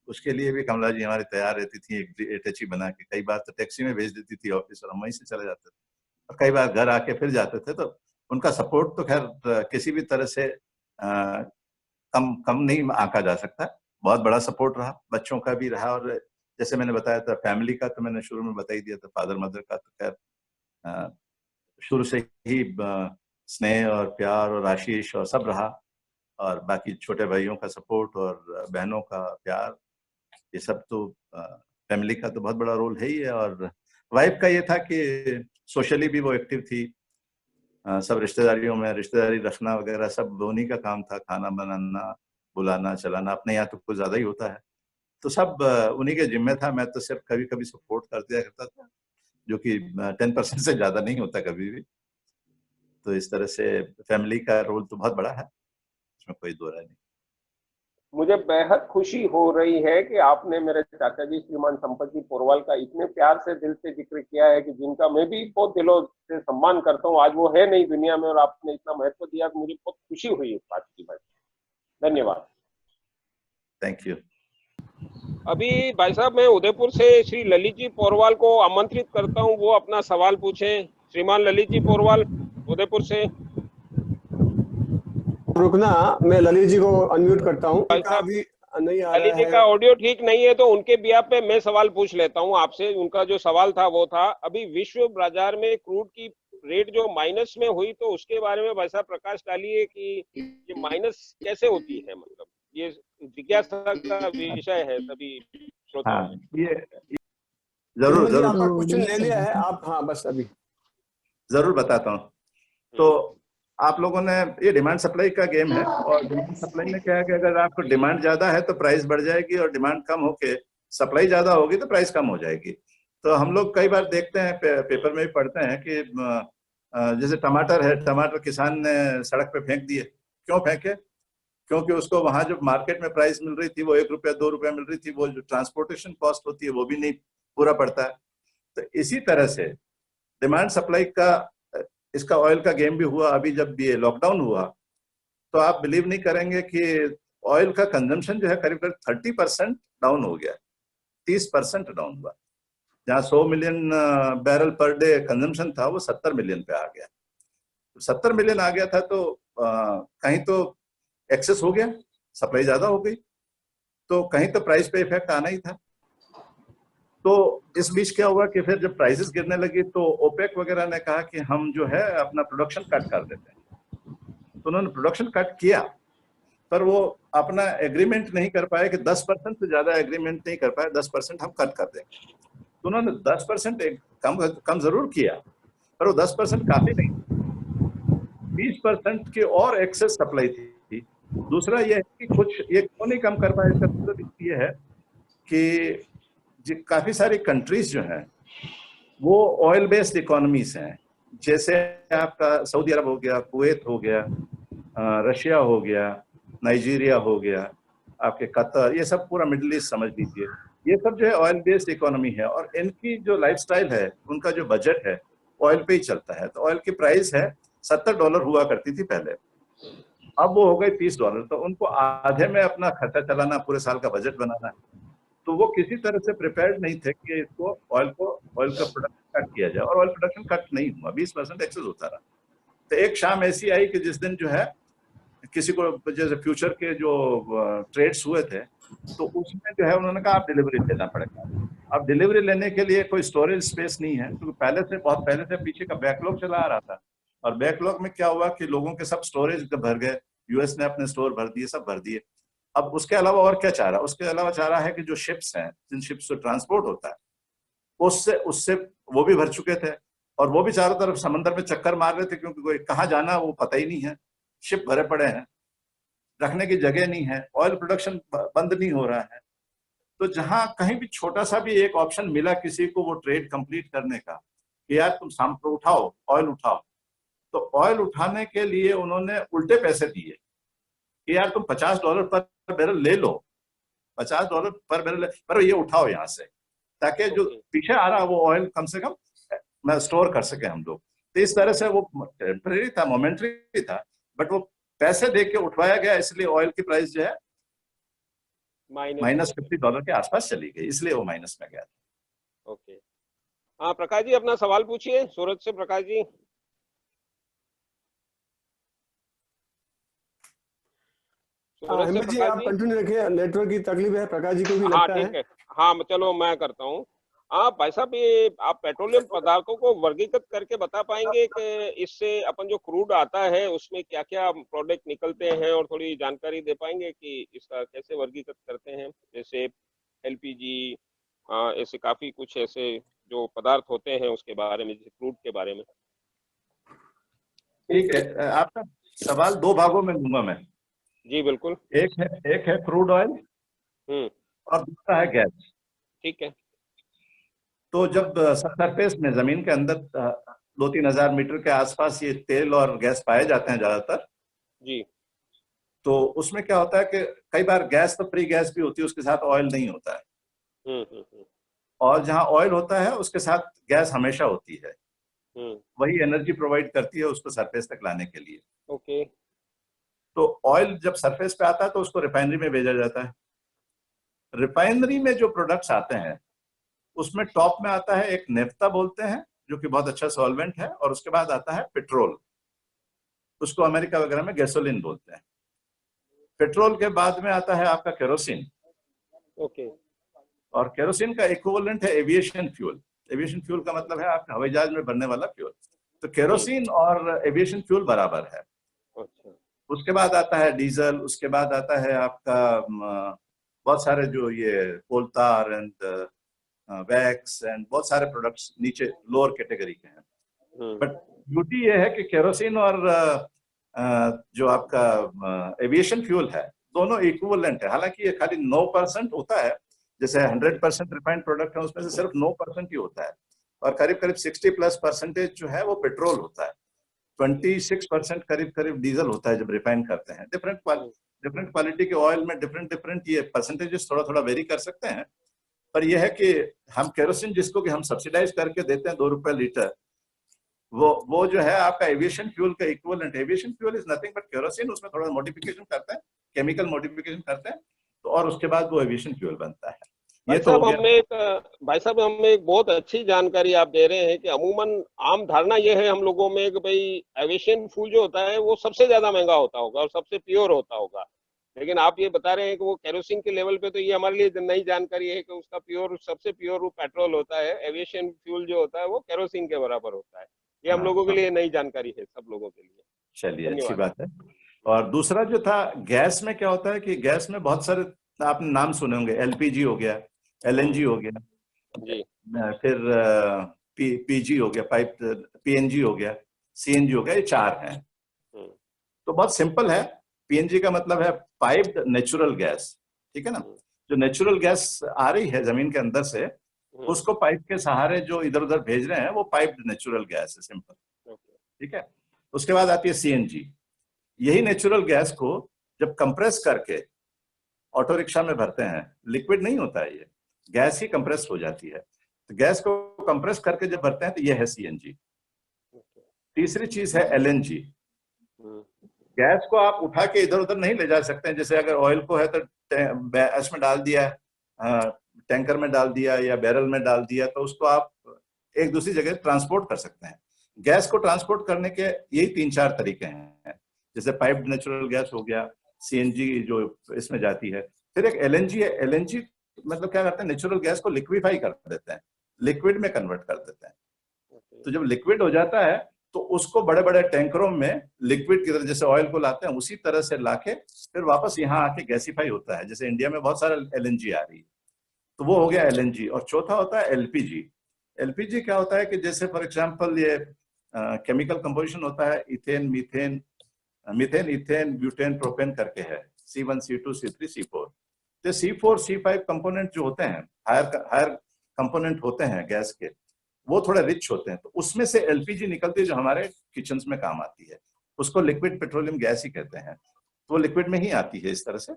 उसके लिए भी कमला जी हमारी तैयार रहती थी, एक टैक्सी बना के। कई बार तो टैक्सी में भेज देती थी ऑफिस, और हम वहीं से चले जाते थे, और कई बार घर आके फिर जाते थे। तो उनका सपोर्ट तो खैर किसी भी तरह से कम कम नहीं आंका जा सकता। बहुत बड़ा सपोर्ट रहा, बच्चों का भी रहा, और जैसे मैंने बताया था फैमिली का तो मैंने शुरू में बता ही दिया था। फादर मदर का तो खैर शुरू से ही स्नेह और प्यार और आशीष और सब रहा, और बाकी छोटे भाइयों का सपोर्ट और बहनों का प्यार, ये सब तो फैमिली का तो बहुत बड़ा रोल है ही है। और वाइफ का ये था कि सोशली भी वो एक्टिव थी। सब रिश्तेदारियों में रिश्तेदारी रखना वगैरह सब उन्हीं का काम था, खाना बनाना, बुलाना चलाना। अपने यहाँ तो कुछ ज्यादा ही होता है, तो सब उन्हीं के जिम्मे था। मैं तो सिर्फ कभी कभी सपोर्ट कर दिया करता था, जो कि 10% से ज्यादा नहीं होता कभी भी। तो इस तरह से फैमिली का रोल तो बहुत बड़ा है, इसमें कोई दो राय नहीं। मुझे बेहद खुशी हो रही है कि आपने मेरे चाचा जी श्रीमान संपत जी पोरवाल का इतने प्यार से दिल से जिक्र किया है, कि जिनका मैं भी बहुत दिलों से सम्मान करता हूँ। आज वो है नहीं दुनिया में और आपने इतना महत्व दिया, तो मुझे बहुत खुशी हुई इस बात की। भाई धन्यवाद। Thank you. अभी भाई साहब मैं उदयपुर से श्री ललित जी पोरवाल को आमंत्रित करता हूँ, वो अपना सवाल पूछें। श्रीमान ललित जी पोरवाल उदयपुर से। रुकना, मैं ललित जी को अनम्यूट करता हूँ। भाई साहब अभी नहीं आ ललित रहा जी है। का ऑडियो ठीक नहीं है, तो उनके बिहाफ पे मैं सवाल पूछ लेता हूँ आपसे। उनका जो सवाल था वो था, अभी विश्व बाजार में क्रूड की रेट जो माइनस में हुई, तो उसके बारे में भाई साहब प्रकाश डालिए कि ये माइनस कैसे होती है। मतलब ये जिज्ञासा का विषय है सभी श्रोताओं हाँ, में। ये जरूर जी, जरूर आपका क्वेश्चन ले लिया है आप। हाँ, बस अभी जरूर बताता हूँ। तो आप लोगों ने, ये डिमांड सप्लाई का गेम है, और डिमांड सप्लाई में क्या है कि अगर आपको डिमांड ज्यादा है तो प्राइस बढ़ जाएगी, और डिमांड कम होके सप्लाई ज्यादा होगी तो प्राइस कम हो जाएगी। तो हम लोग कई बार देखते हैं, पेपर में भी पढ़ते हैं कि जैसे टमाटर है, टमाटर किसान ने सड़क पे फेंक दिए। क्यों फेंके? क्योंकि उसको वहां जो मार्केट में प्राइस मिल रही थी वो 1 रुपया 2 रुपया मिल रही थी, वो जो ट्रांसपोर्टेशन कॉस्ट होती है वो भी नहीं पूरा पड़ता है। तो इसी तरह से डिमांड सप्लाई का, इसका ऑयल का गेम भी हुआ। अभी जब ये लॉकडाउन हुआ तो आप बिलीव नहीं करेंगे कि ऑयल का कंजम्पशन जो है करीब करीब 30% डाउन हो गया, 30% डाउन हुआ। जहाँ 100 million barrel per day consumption था, वो 70 मिलियन पे आ गया। 70 मिलियन आ गया था तो कहीं तो एक्सेस हो गया, सप्लाई ज्यादा हो गई, तो कहीं तो प्राइस पे इफेक्ट आना ही था। तो इस बीच क्या हुआ कि फिर जब प्राइसेस गिरने लगी तो ओपेक वगैरह ने कहा कि हम जो है अपना प्रोडक्शन कट कर देते हैं। तो उन्होंने प्रोडक्शन कट किया, पर वो अपना एग्रीमेंट नहीं कर पाए कि 10% से ज्यादा एग्रीमेंट नहीं कर पाए, 10% हम कट कर देंगे। तो उन्होंने 10% कम जरूर किया, पर वो 10% काफी नहीं, 20% की और एक्सेस सप्लाई थी। दूसरा यह है कि कुछ ये क्यों नहीं कम कर पाए, इसका मतलब ये है कि काफी सारी कंट्रीज जो हैं वो ऑयल बेस्ड इकोनॉमीज हैं। जैसे आपका सऊदी अरब हो गया, कुवैत हो गया, रशिया हो गया, नाइजीरिया हो गया, आपके कतर, ये सब पूरा मिडिल ईस्ट समझ लीजिए। ये सब जो है ऑयल बेस्ड इकोनॉमी है, और इनकी जो लाइफस्टाइल है, उनका जो बजट है ऑयल पे ही चलता है। तो ऑयल की प्राइस है $70 हुआ करती थी पहले, अब वो हो गई $30। तो उनको आधे में अपना खर्चा चलाना, पूरे साल का बजट बनाना है। तो वो किसी तरह से प्रिपेयर्ड नहीं थे कि इसको ऑयल का प्रोडक्शन कट किया जाए, और ऑयल प्रोडक्शन कट नहीं हुआ, 20% एक्सेस होता रहा। तो एक शाम ऐसी आई कि जिस दिन जो है किसी को, जैसे फ्यूचर के जो ट्रेड्स हुए थे, तो उसमें जो है उन्होंने कहा आप डिलीवरी लेना पड़ेगा। अब डिलीवरी लेने के लिए कोई स्टोरेज स्पेस नहीं है, क्योंकि बहुत पहले से पीछे का बैकलॉग चला आ रहा था। और बैकलॉग में क्या हुआ कि लोगों के सब स्टोरेज भर गए, यूएस ने अपने स्टोर भर दिए, सब भर दिए। अब उसके अलावा और क्या चाह रहा है? उसके अलावा चाह रहा है कि जो शिप्स हैं, जिन शिप्स से ट्रांसपोर्ट होता है, उससे उससे वो भी भर चुके थे, और वो भी चारों तरफ समंदर में चक्कर मार रहे थे, क्योंकि कोई कहाँ जाना वो पता ही नहीं है। शिप भरे पड़े हैं, रखने की जगह नहीं है, ऑयल प्रोडक्शन बंद नहीं हो रहा है। तो जहां कहीं भी छोटा सा भी एक ऑप्शन मिला किसी को वो ट्रेड कंप्लीट करने का, कि यार तुम शाम को उठाओ, ऑयल उठाओ, तो ऑयल उठाने के लिए उन्होंने उल्टे पैसे दिए कि यार तुम $50 पर बैरल ले लो, $50 पर बैरल, पर ये उठाओ यहाँ से, ताकि जो पीछे आ रहा वो ऑयल कम से कम स्टोर कर सके हम लोग। तो इस तरह से वो टेम्परेरी था, मोमेंटरी था, बट वो पैसे दे के उठवाया गया, इसलिए ऑयल की प्राइस जो है -$50 के आसपास चली गई, इसलिए वो माइनस में गया। ओके, हाँ प्रकाश जी अपना सवाल पूछिए। सूरत से प्रकाश जी। हिम्मत जी आप कंटिन्यू रखिए, नेटवर्क की तकलीफ है, प्रकाश जी को भी लगता है। ठीक है, हाँ चलो मैं करता हूँ। आप भाई साहब, ये आप पेट्रोलियम पदार्थों को वर्गीकृत करके बता पाएंगे कि इससे अपन जो क्रूड आता है उसमें क्या क्या प्रोडक्ट निकलते हैं, और थोड़ी जानकारी दे पाएंगे कि इसका कैसे वर्गीकृत करते हैं? जैसे एलपीजी, ऐसे काफी कुछ ऐसे जो पदार्थ होते हैं उसके बारे में, जैसे क्रूड के बारे में। ठीक है, आपका सवाल 2 भागों में लूंगा मैं। जी बिल्कुल। एक है क्रूड ऑयल, और दूसरा है गैस। ठीक है। तो जब सरफेस में, जमीन के अंदर 2-3 हजार मीटर के आसपास ये तेल और गैस पाए जाते हैं ज्यादातर, जी, तो उसमें क्या होता है कि कई बार गैस तो फ्री गैस भी होती है, उसके साथ ऑयल नहीं होता है। और जहां ऑयल होता है उसके साथ गैस हमेशा होती है, वही एनर्जी प्रोवाइड करती है उसको सरफेस तक लाने के लिए। ओके। तो ऑयल जब सरफेस पे आता है तो उसको रिफाइनरी में भेजा जाता है। रिफाइनरी में जो प्रोडक्ट्स आते हैं उसमें टॉप में आता है एक नेफ्ता बोलते हैं, जो कि बहुत अच्छा सॉल्वेंट है, और उसके बाद आता है पेट्रोल, उसको अमेरिका वगैरह में गैसोलीन बोलते हैं। पेट्रोल के बाद में आता है आपका केरोसिन। ओके। और केरोसिन का इक्विवेलेंट है एविएशन फ्यूल। एविएशन फ्यूल का मतलब है आपका हवाई जहाज में बनने वाला फ्यूल। तो केरोसिन और एविएशन फ्यूल बराबर है। अच्छा। उसके बाद आता है डीजल, उसके बाद आता है आपका बहुत सारे जो ये कोलतार एंड वैक्स एंड बहुत सारे प्रोडक्ट्स नीचे लोअर कैटेगरी के हैं। बट ब्यूटी ये है कि केरोसिन और जो आपका एविएशन फ्यूल है दोनों इक्विवेलेंट है। हालांकि ये खाली 9% होता है, जैसे 100% रिफाइंड प्रोडक्ट है उसमें से सिर्फ 9% ही होता है, और करीब करीब 60+% जो है वो पेट्रोल होता है, 26% करीब करीब डीजल होता है जब रिफाइन करते हैं। डिफरेंट क्वालिटी के ऑयल में डिफरेंट ये परसेंटेजेस थोड़ा थोड़ा वेरी कर सकते हैं, पर यह है कि हम केरोसिन जिसको कि हम सब्सिडाइज करके देते हैं 2 रुपए लीटर, वो जो है आपका एविएशन फ्यूल का equivalent. Aviation fuel is nothing but kerosene, उसमें थोड़ा मॉडिफिकेशन करते हैं, केमिकल मॉडिफिकेशन करते हैं, तो और उसके बाद वो एविएशन फ्यूल बनता है। ये तो हो गया। भाई साहब हमें एक बहुत अच्छी जानकारी आप दे रहे हैं कि अमूमन आम धारणा ये है हम लोगों में कि भाई एविएशन फ्यूल जो होता है वो सबसे ज्यादा महंगा होता होगा और सबसे प्योर होता होगा, लेकिन आप ये बता रहे हैं कि वो केरोसिन के लेवल पे, तो ये हमारे लिए नई जानकारी है कि उसका प्योर सबसे प्योर वो पेट्रोल होता है, एविएशन फ्यूल जो होता है वो केरोसिन के बराबर होता है। ये हम लोगों के लिए नई जानकारी है, सब लोगों के लिए। चलिए, अच्छी बात है। और दूसरा जो था गैस में क्या होता है कि गैस में बहुत सारे आपने नाम सुने होंगे, एलपीजी हो गया, एलएनजी हो गया जी, फिर पीजी हो गया, पाइप पीएनजी हो गया, सीएनजी हो गया, ये 4 हैं। तो बहुत सिंपल है। पीएनजी का मतलब है पाइप्ड नेचुरल गैस, ठीक है ना। जो नेचुरल गैस आ रही है जमीन के अंदर से, उसको पाइप के सहारे जो इधर उधर भेज रहे हैं वो पाइप्ड नेचुरल गैस है, सिंपल, ठीक है। उसके बाद आती है सीएनजी। यही नेचुरल गैस को जब कंप्रेस करके ऑटो रिक्शा में भरते हैं, लिक्विड नहीं होता है, ये गैस ही कंप्रेस हो जाती है। तो गैस को कंप्रेस करके जब भरते हैं तो ये है सीएनजी। तीसरी चीज है एलएनजी। गैस को आप उठा के इधर उधर नहीं ले जा सकते हैं, जैसे अगर ऑयल को है तो इसमें डाल दिया, टैंकर में डाल दिया या बैरल में डाल दिया, तो उसको आप एक दूसरी जगह ट्रांसपोर्ट कर सकते हैं। गैस को ट्रांसपोर्ट करने के यही 3-4 तरीके हैं, जैसे पाइप्ड नेचुरल गैस हो गया, सीएनजी जो इसमें जाती है, फिर एक एलएनजी है। एलएनजी मतलब क्या करते हैं, नेचुरल गैस को लिक्विफाई कर देते हैं, लिक्विड में कन्वर्ट कर देते हैं। तो जब लिक्विड हो जाता है तो उसको बड़े बड़े टैंकरों में लिक्विड की तरह, जैसे ऑयल को लाते हैं उसी तरह से लाके फिर वापस यहाँ आके गैसिफाई होता है। जैसे इंडिया में बहुत सारा एलएनजी आ रही है, तो वो हो गया एलएनजी। और चौथा होता है एलपीजी। एलपीजी क्या होता है कि जैसे फॉर एग्जाम्पल ये केमिकल कंपोजिशन होता है, ethane, methane, ethane, butane, propane करके है, C1, C2, C3, C4। तो C4, C5 कंपोनेंट जो होते हैं, हायर कंपोनेंट होते हैं गैस के, वो थोड़े रिच होते हैं। तो उसमें से एलपीजी निकलती है जो हमारे किचन में काम आती है, उसको लिक्विड पेट्रोलियम गैस ही कहते हैं। तो वो लिक्विड में ही आती है इस तरह से।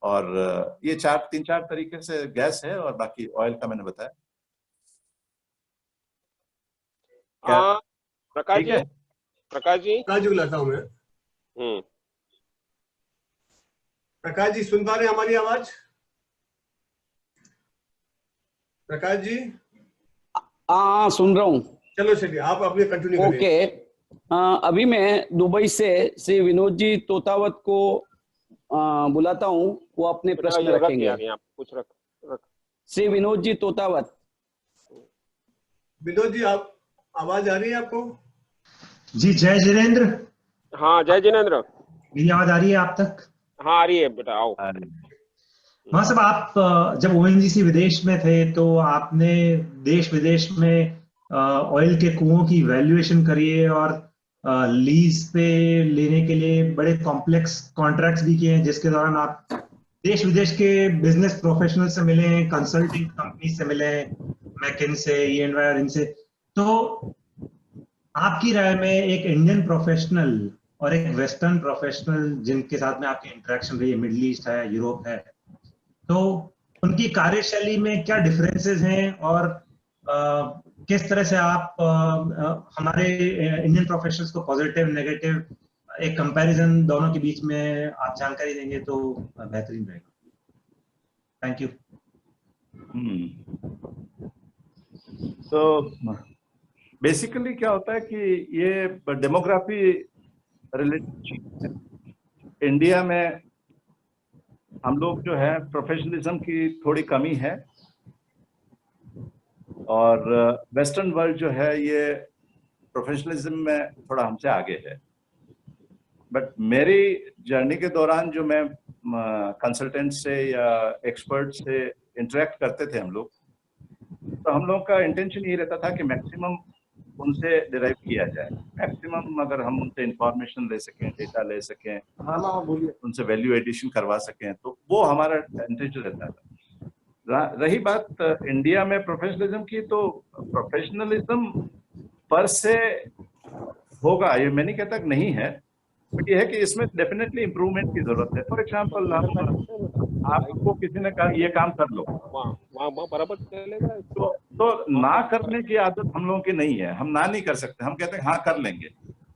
और ये 3-4 तरीके से गैस है, और बाकी ऑयल का मैंने बताया। प्रकाश जी, प्रकाश जी बुलाता हूँ मैं। प्रकाश जी सुन पा रहे हैं हमारी आवाज? प्रकाश जी? हाँ, सुन रहा हूँ। चलो चलिए, आप अपने कंटिन्यू करिए। ओके, अभी मैं दुबई से श्री विनोद जी तोतावत को बुलाता हूँ, वो अपने प्रश्न रखेंगे। श्री विनोद जी तोतावत। विनोद जी, आप आवाज आ रही है आपको? जी, जय जिनेंद्र। हाँ, जय जिनेंद्र। मेरी आवाज आ रही है आप तक? हाँ, आ रही है बेटा, आओ। हाँ साहब, आप जब ओएनजीसी विदेश में थे तो आपने देश विदेश में ऑयल के कुओं की वैल्यूएशन करी है, और लीज पे लेने के लिए बड़े कॉम्प्लेक्स कॉन्ट्रैक्ट्स भी किए हैं, जिसके दौरान आप देश विदेश के बिजनेस प्रोफेशनल से मिले हैं, कंसल्टिंग कंपनी से मिले हैं, मैकिन्से, E&Y और इनसे। तो आपकी राय में एक इंडियन प्रोफेशनल और एक वेस्टर्न प्रोफेशनल जिनके साथ में आपकी इंटरेक्शन रही है, मिडिल ईस्ट है, यूरोप है, तो उनकी कार्यशैली में क्या डिफरेंसेस हैं और किस तरह से आप हमारे इंडियन प्रोफेशनल्स को पॉजिटिव नेगेटिव एक कंपैरिजन दोनों के बीच में आप जानकारी देंगे तो बेहतरीन रहेगा। Thank you. तो बेसिकली क्या होता है कि ये डेमोग्राफी रिलेटेड चीज है। इंडिया में हम लोग जो है प्रोफेशनलिज्म की थोड़ी कमी है और वेस्टर्न वर्ल्ड जो है ये प्रोफेशनलिज्म में थोड़ा हमसे आगे है। बट मेरी जर्नी के दौरान जो मैं कंसल्टेंट से या एक्सपर्ट से इंटरेक्ट करते थे हम लोग, तो हम लोग का इंटेंशन ये रहता था कि मैक्सिमम उनसे डिराइव किया जाए, मैक्सिमम अगर हम उनसे इंफॉर्मेशन ले सकें, डेटा ले सकें, उनसे वैल्यू एडिशन करवा सकें, तो वो हमारा इंटेंशन रहता था। रही बात इंडिया में प्रोफेशनलिज्म की, तो प्रोफेशनलिज्म पर से होगा ये मैं नहीं कहता कि नहीं है, बट ये है कि इसमें डेफिनेटली इम्प्रूवमेंट की जरूरत है। फॉर एग्जाम्पल आपको किसी ने कहा ये काम कर लो, बराबर चलेगा, तो ना करने की आदत हम लोगों की नहीं है। हम ना नहीं कर सकते, हम कहते हैं हाँ कर लेंगे,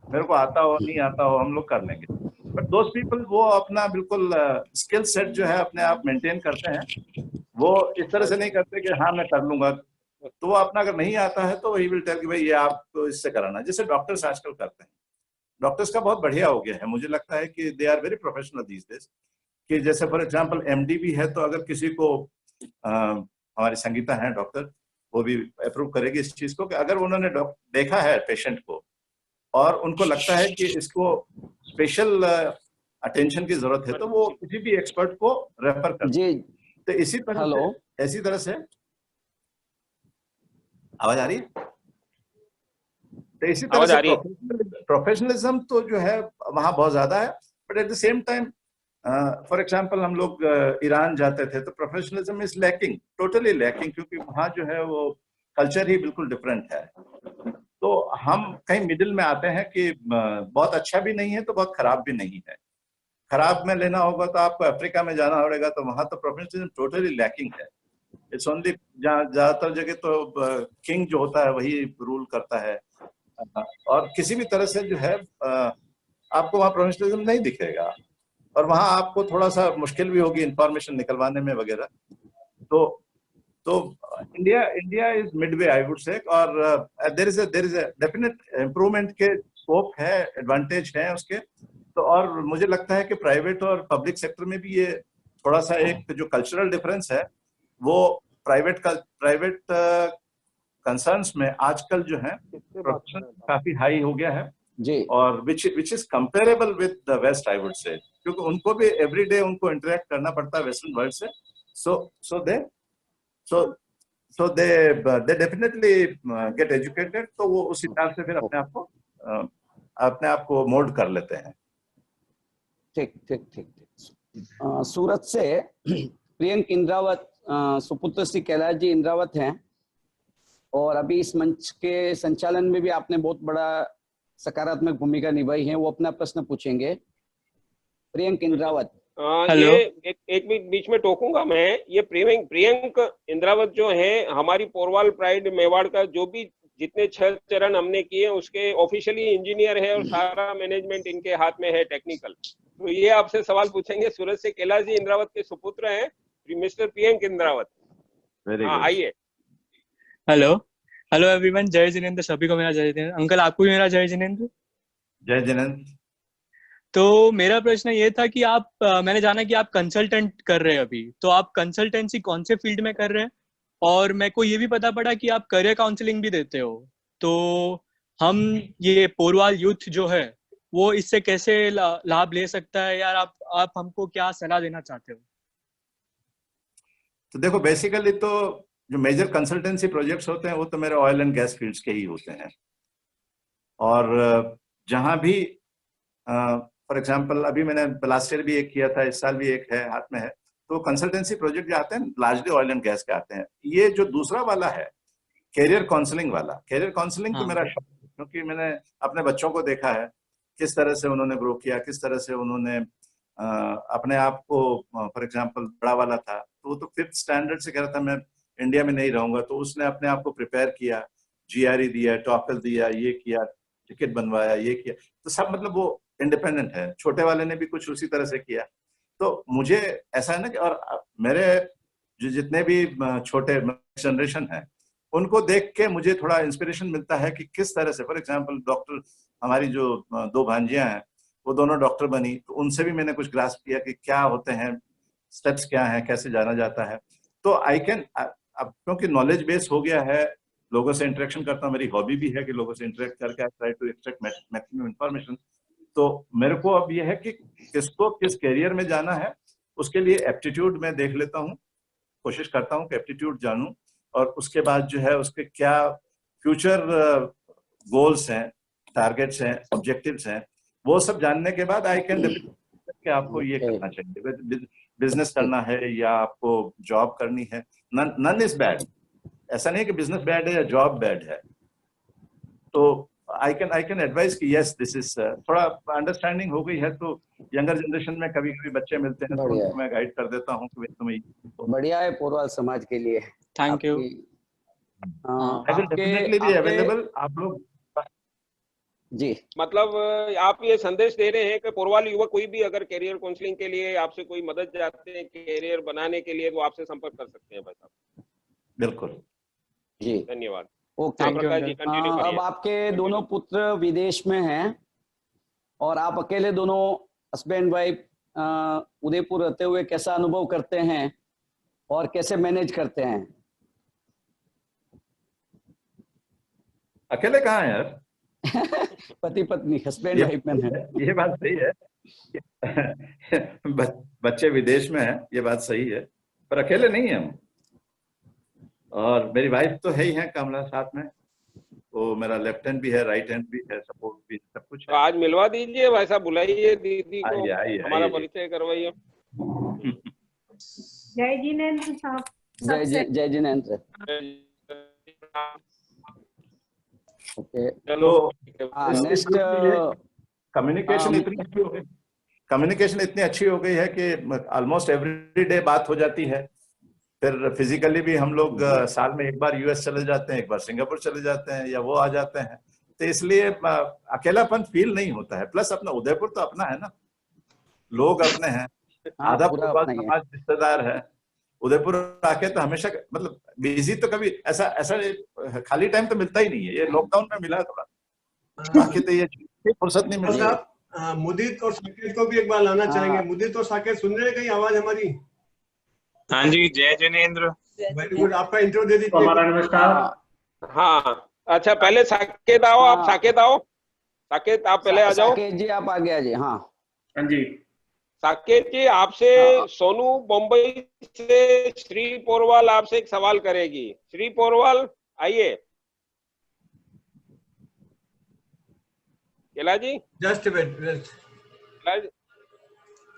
मेरे को आता हो नहीं आता हो हम लोग कर लेंगे। बट दोस्त पीपल वो अपना बिल्कुल स्किल सेट जो है अपने आप मेंटेन करते हैं, वो इस तरह से नहीं करते कि हाँ मैं कर लूंगा। तो वो अपना अगर नहीं आता है तो वही विल टेल कि भाई ये आपको इससे कराना, जैसे डॉक्टर्स आजकल करते हैं। डॉक्टर्स का बहुत बढ़िया हो गया है, मुझे लगता है कि they are very professional these days. कि जैसे फॉर एग्जांपल एमडी भी है, तो अगर किसी को हमारी संगीता है डॉक्टर, वो भी अप्रूव करेगी इस चीज को कि अगर उन्होंने देखा है पेशेंट को और उनको लगता है कि इसको स्पेशल अटेंशन की जरूरत है, तो वो किसी भी एक्सपर्ट को रेफर करते हैं। तो इसी तरह से आवाज आ रही है? तो इसी तरह से प्रोफेशनलिज्म तो जो है वहां बहुत ज्यादा है, but at the same time for example हम लोग ईरान जाते थे तो professionalism is lacking, totally lacking, क्योंकि वहां जो है वो कल्चर ही बिल्कुल डिफरेंट है। तो हम कहीं मिडिल में आते हैं कि बहुत अच्छा भी नहीं है तो बहुत खराब भी नहीं है। खराब में लेना होगा तो आपको अफ्रीका में जाना पड़ेगा, तो वहां तो प्रोफेशनलिज्म टोटली लैकिंग है। इट्स ओनली ज्यादातर जगह तो किंग जो होता है वही रूल करता है, और किसी भी तरह से जो है आपको वहाँ प्रोफेशनलिज्म नहीं दिखेगा, और वहाँ आपको थोड़ा सा मुश्किल भी होगी इंफॉर्मेशन निकलवाने में वगैरह। तो India is midway I would say, और there is a definite improvement के स्कोप है, एडवांटेज है उसके। तो और मुझे लगता है कि प्राइवेट और पब्लिक सेक्टर में भी ये थोड़ा सा एक जो कल्चरल डिफरेंस है वो प्राइवेट कंसर्न्स में आजकल जो है प्रोफेशन काफी हाई हो गया है जी, और which is comparable with the west I would say, क्योंकि उनको भी एवरीडे उनको इंटरेक्ट करना पड़ता है वेस्टर्न वर्ल्ड से। सो दे डेफिनेटली गेट एजुकेटेड, तो वो उस हिसाब से फिर अपने आप को मोल्ड कर लेते हैं। ठीक। सूरत से प्रियंक इंद्रावत, सुपुत्र श्री कैलाश जी इंद्रावत हैं, और अभी इस मंच के संचालन में भी आपने बहुत बड़ा सकारात्मक भूमिका निभाई है। वो अपना प्रश्न पूछेंगे। प्रियंक इंद्रावत। हेलो, एक मिनट बीच में टोकूंगा मैं। ये प्रियंक इंद्रावत जो है हमारी पोरवाल प्राइड मेवाड़ का जो भी जितने 6 चरण हमने किए उसके ऑफिशियली इंजीनियर है, और सारा मैनेजमेंट इनके हाथ में है, टेक्निकल। तो ये आपसे सवाल पूछेंगे। सूरत से कैलाश जी इंद्रावत के सुपुत्र हैं मिस्टर प्रियंक इंद्रावत। आइए। हेलो एवरीवन, जय जिनेंद्र। सभी को मेरा जय जिनेंद्र। अंकल आपको भी मेरा जय जिनेंद्र। जय जिनेंद्र। तो मेरा प्रश्न ये था कि आप मैंने जाना कि आप कंसल्टेंट कर रहे हैं अभी, तो आप कंसल्टेंसी कौन से फील्ड में कर रहे हैं? और मेरे को ये भी पता पड़ा कि आप करियर काउंसलिंग भी देते हो, तो हम ये पोरवाल यूथ जो है वो इससे कैसे लाभ ले सकता है यार? आप हमको क्या सलाह देना चाहते हो? तो देखो, बेसिकली तो जो मेजर कंसल्टेंसी प्रोजेक्ट्स होते हैं वो तो मेरे ऑयल एंड गैस फील्ड्स के ही होते हैं, और जहां भी फॉर एग्जांपल अभी मैंने लास्ट ईयर भी एक किया था, इस साल भी एक है हाथ में है, तो कंसल्टेंसी प्रोजेक्ट जो आते हैं लार्जली ऑयल एंड गैस के आते हैं। ये जो दूसरा वाला है कैरियर काउंसलिंग वाला, कैरियर काउंसलिंग तो मेरा शौक है, क्योंकि मैंने अपने बच्चों को देखा है किस तरह से उन्होंने ग्रो किया, किस तरह से उन्होंने अपने आप को, फॉर एग्जांपल बड़ा वाला था तो वो तो 5th स्टैंडर्ड से कह रहा था मैं इंडिया में नहीं रहूंगा, तो उसने अपने आप को प्रिपेयर किया, GRE दिया, टॉफल दिया, ये किया, टिकट बनवाया, ये किया, तो सब मतलब वो इंडिपेंडेंट है। छोटे वाले ने भी कुछ उसी तरह से किया। तो मुझे ऐसा है ना कि, और मेरे जो जितने भी छोटे जनरेशन है उनको देख के मुझे थोड़ा इंस्पिरेशन मिलता है कि किस तरह से, फॉर एग्जांपल डॉक्टर, हमारी जो 2 भांजियां हैं वो दोनों डॉक्टर बनी, तो उनसे भी मैंने कुछ ग्रास्प किया कि क्या होते हैं स्टेप्स, क्या है, कैसे जाना जाता है। तो आई कैन, अब क्योंकि नॉलेज बेस हो गया है, लोगों से इंटरेक्शन करता हूँ, मेरी हॉबी भी है कि लोगों से इंटरेक्ट करके I try to extract maximum information. तो मेरे को अब ये है कि किसको किस कैरियर में जाना है, उसके लिए एप्टीट्यूड में देख लेता हूँ, कोशिश करता हूँ कि एप्टीट्यूड जानूं, और उसके बाद जो है उसके क्या फ्यूचर गोल्स हैं, टारगेट्स हैं, ऑब्जेक्टिव्स हैं, वो सब जानने के बाद आई कैन कि आपको ये करना चाहिए, बिजनेस करना है या आपको जॉब करनी है। नन इज बैड, ऐसा नहीं है कि बिजनेस बैड है या जॉब बैड है। तो आई कैन एडवाइस कि यस दिस इज, थोड़ा अंडरस्टैंडिंग हो गई है तो यंगर जनरेशन में कभी कभी बच्चे मिलते हैं तो उनको मैं गाइड कर देता हूँ कि तुम्हें। बढ़िया है पोरवाल समाज के लिए। Thank you. डेफिनेटली भी अवेलेबल आप लोग जी। मतलब आप ये संदेश दे रहे हैं कि पोरवाल युवक कोई भी अगर करियर काउंसलिंग के लिए आपसे कोई मदद चाहते हैं करियर बनाने के लिए, तो आपसे संपर्क कर सकते हैं भाई साहब। बिल्कुल जी, धन्यवाद। ओके, प्रकाश जी कंटिन्यू करिए। अब आपके दोनों पुत्र विदेश में हैं और आप अकेले दोनों हस्बैंड वाइफ उदयपुर रहते हुए कैसा अनुभव करते हैं और कैसे मैनेज करते हैं? अकेले कहाँ है यार? पति पत्नी, हस्बैंड वाइफ में है। ये बात सही है। बच्चे विदेश में हैं, ये बात सही है, पर अकेले नहीं है हम। और मेरी वाइफ तो है ही है, कमला साथ में, वो मेरा लेफ्ट हैंड भी है, राइट हैंड भी है, सपोर्ट भी, सब कुछ है। तो आज मिलवा दीजिए भाई साहब, बुलाइए दीदी को, हमारा परिचय करवाइए। जय जिनेंद्र साहब। जय जिनेंद्र। ओके, चलो नेक्स्ट कम्युनिकेशन इतनी अच्छी हो गई है कि ऑलमोस्ट एवरी डे बात हो जाती है। फिर फिजिकली भी हम लोग साल में एक बार US चले जाते हैं, एक बार सिंगापुर चले जाते हैं, या वो आ जाते हैं, तो इसलिए अकेलापन फील नहीं होता है। प्लस अपना उदयपुर तो अपना है ना, लोग अपने हैं, आधा पूरा समाज रिश्तेदार है। उदयपुर आके तो हमेशा मतलब बिजी तो कभी ऐसा खाली टाइम तो मिलता ही नहीं है। ये लॉकडाउन में मिला थोड़ा, बाकी तो ये फुर्सत नहीं मिलती। मुदित और साकेत को भी एक बार लाना चाहेंगे। मुदित और साकेत सुन रहे हैं कहीं आवाज हमारी? हाँ जी, जय जिनेंद्र। वेरी गुड, आपका इंट्रो दे दीजिए। हमारा नमस्कार। हाँ अच्छा, पहले साकेत आओ, आप साकेत आओ, साकेत आप पहले आ जाओ। साकेत जी आप आगे आ जाइए। हाँ जी साकेत जी, आपसे सोनू मुंबई से श्री पोरवाल आपसे एक सवाल करेगी। श्री पोरवाल आइए। केला जी, जस्ट वेट।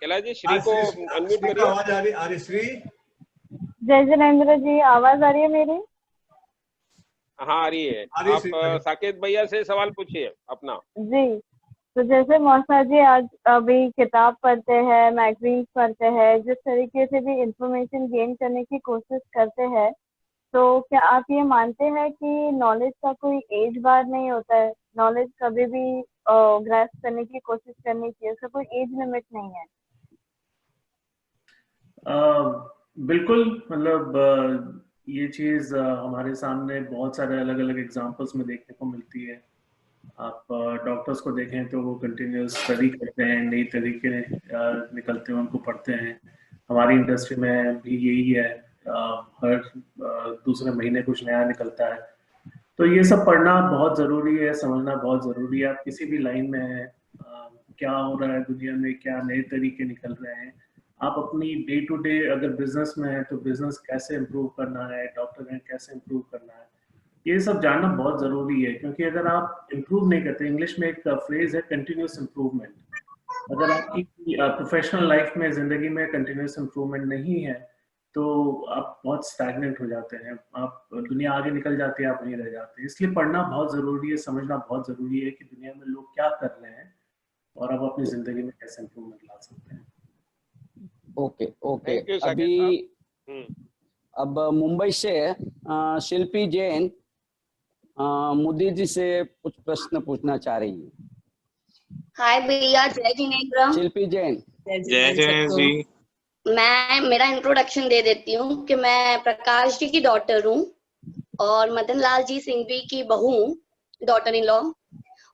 केला जी, श्री को अनम्यूट करिए। आवाज आ रही श्री? जय जिनेंद्र जी, आवाज आ रही है मेरी? हाँ आ रही है। आप साकेत भैया से सवाल पूछिए अपना। जी, तो जैसे मौसा जी आज अभी किताब पढ़ते हैं, मैगजीन पढ़ते हैं, जिस तरीके से भी इंफॉर्मेशन गेन करने की कोशिश करते हैं, तो क्या आप ये मानते हैं कि नॉलेज का कोई एज बार नहीं होता है? नॉलेज कभी भी ग्रैस्प करने की कोशिश करनी चाहिए, उसका कोई एज लिमिट नहीं है? बिल्कुल, मतलब ये चीज हमारे सामने बहुत सारे अलग अलग एग्जांपल्स में देखने को मिलती है। आप डॉक्टर्स को देखें तो वो कंटिन्यूस स्टडी करते हैं, नई तरीके निकलते हैं, उनको पढ़ते हैं। हमारी इंडस्ट्री में भी यही है, हर दूसरे महीने कुछ नया निकलता है। तो ये सब पढ़ना बहुत ज़रूरी है, समझना बहुत ज़रूरी है। आप किसी भी लाइन में हैं, क्या हो रहा है दुनिया में, क्या नए तरीके निकल रहे हैं, आप अपनी डे टू डे अगर बिजनेस में है तो बिजनेस कैसे इम्प्रूव करना है, डॉक्टर हैं कैसे इम्प्रूव करना है, ये सब जानना बहुत ज़रूरी है। क्योंकि अगर आप इम्प्रूव नहीं करते, इंग्लिश में एक फ्रेज है कंटिन्यूस इम्प्रूवमेंट, अगर आपकी प्रोफेशनल लाइफ में, ज़िंदगी में कंटिन्यूस इम्प्रूवमेंट नहीं है तो आप बहुत स्टैग्नेंट हो जाते हैं, आप दुनिया आगे निकल जाती है, आप वहीं रह जाते हैं। इसलिए पढ़ना बहुत ज़रूरी है, समझना बहुत ज़रूरी है कि दुनिया में लोग क्या कर रहे हैं और अब अपनी जिंदगी में कैसे इम्प्रूवमेंट ला सकते हैं। Okay okay. Thank you, अभी साकेत। अब मुंबई से शिल्पी जैन मोदी जी से कुछ प्रश्न पूछना चाह रही है। हाय भैया, जय जिनेंद्र। शिल्पी जैन। जय जिनेंद्र जी। मैं मेरा इंट्रोडक्शन दे देती हूँ कि मैं प्रकाश जी की डॉटर हूँ और मदन लाल जी सिंघवी की बहू हूँ, डॉटर इन लॉ।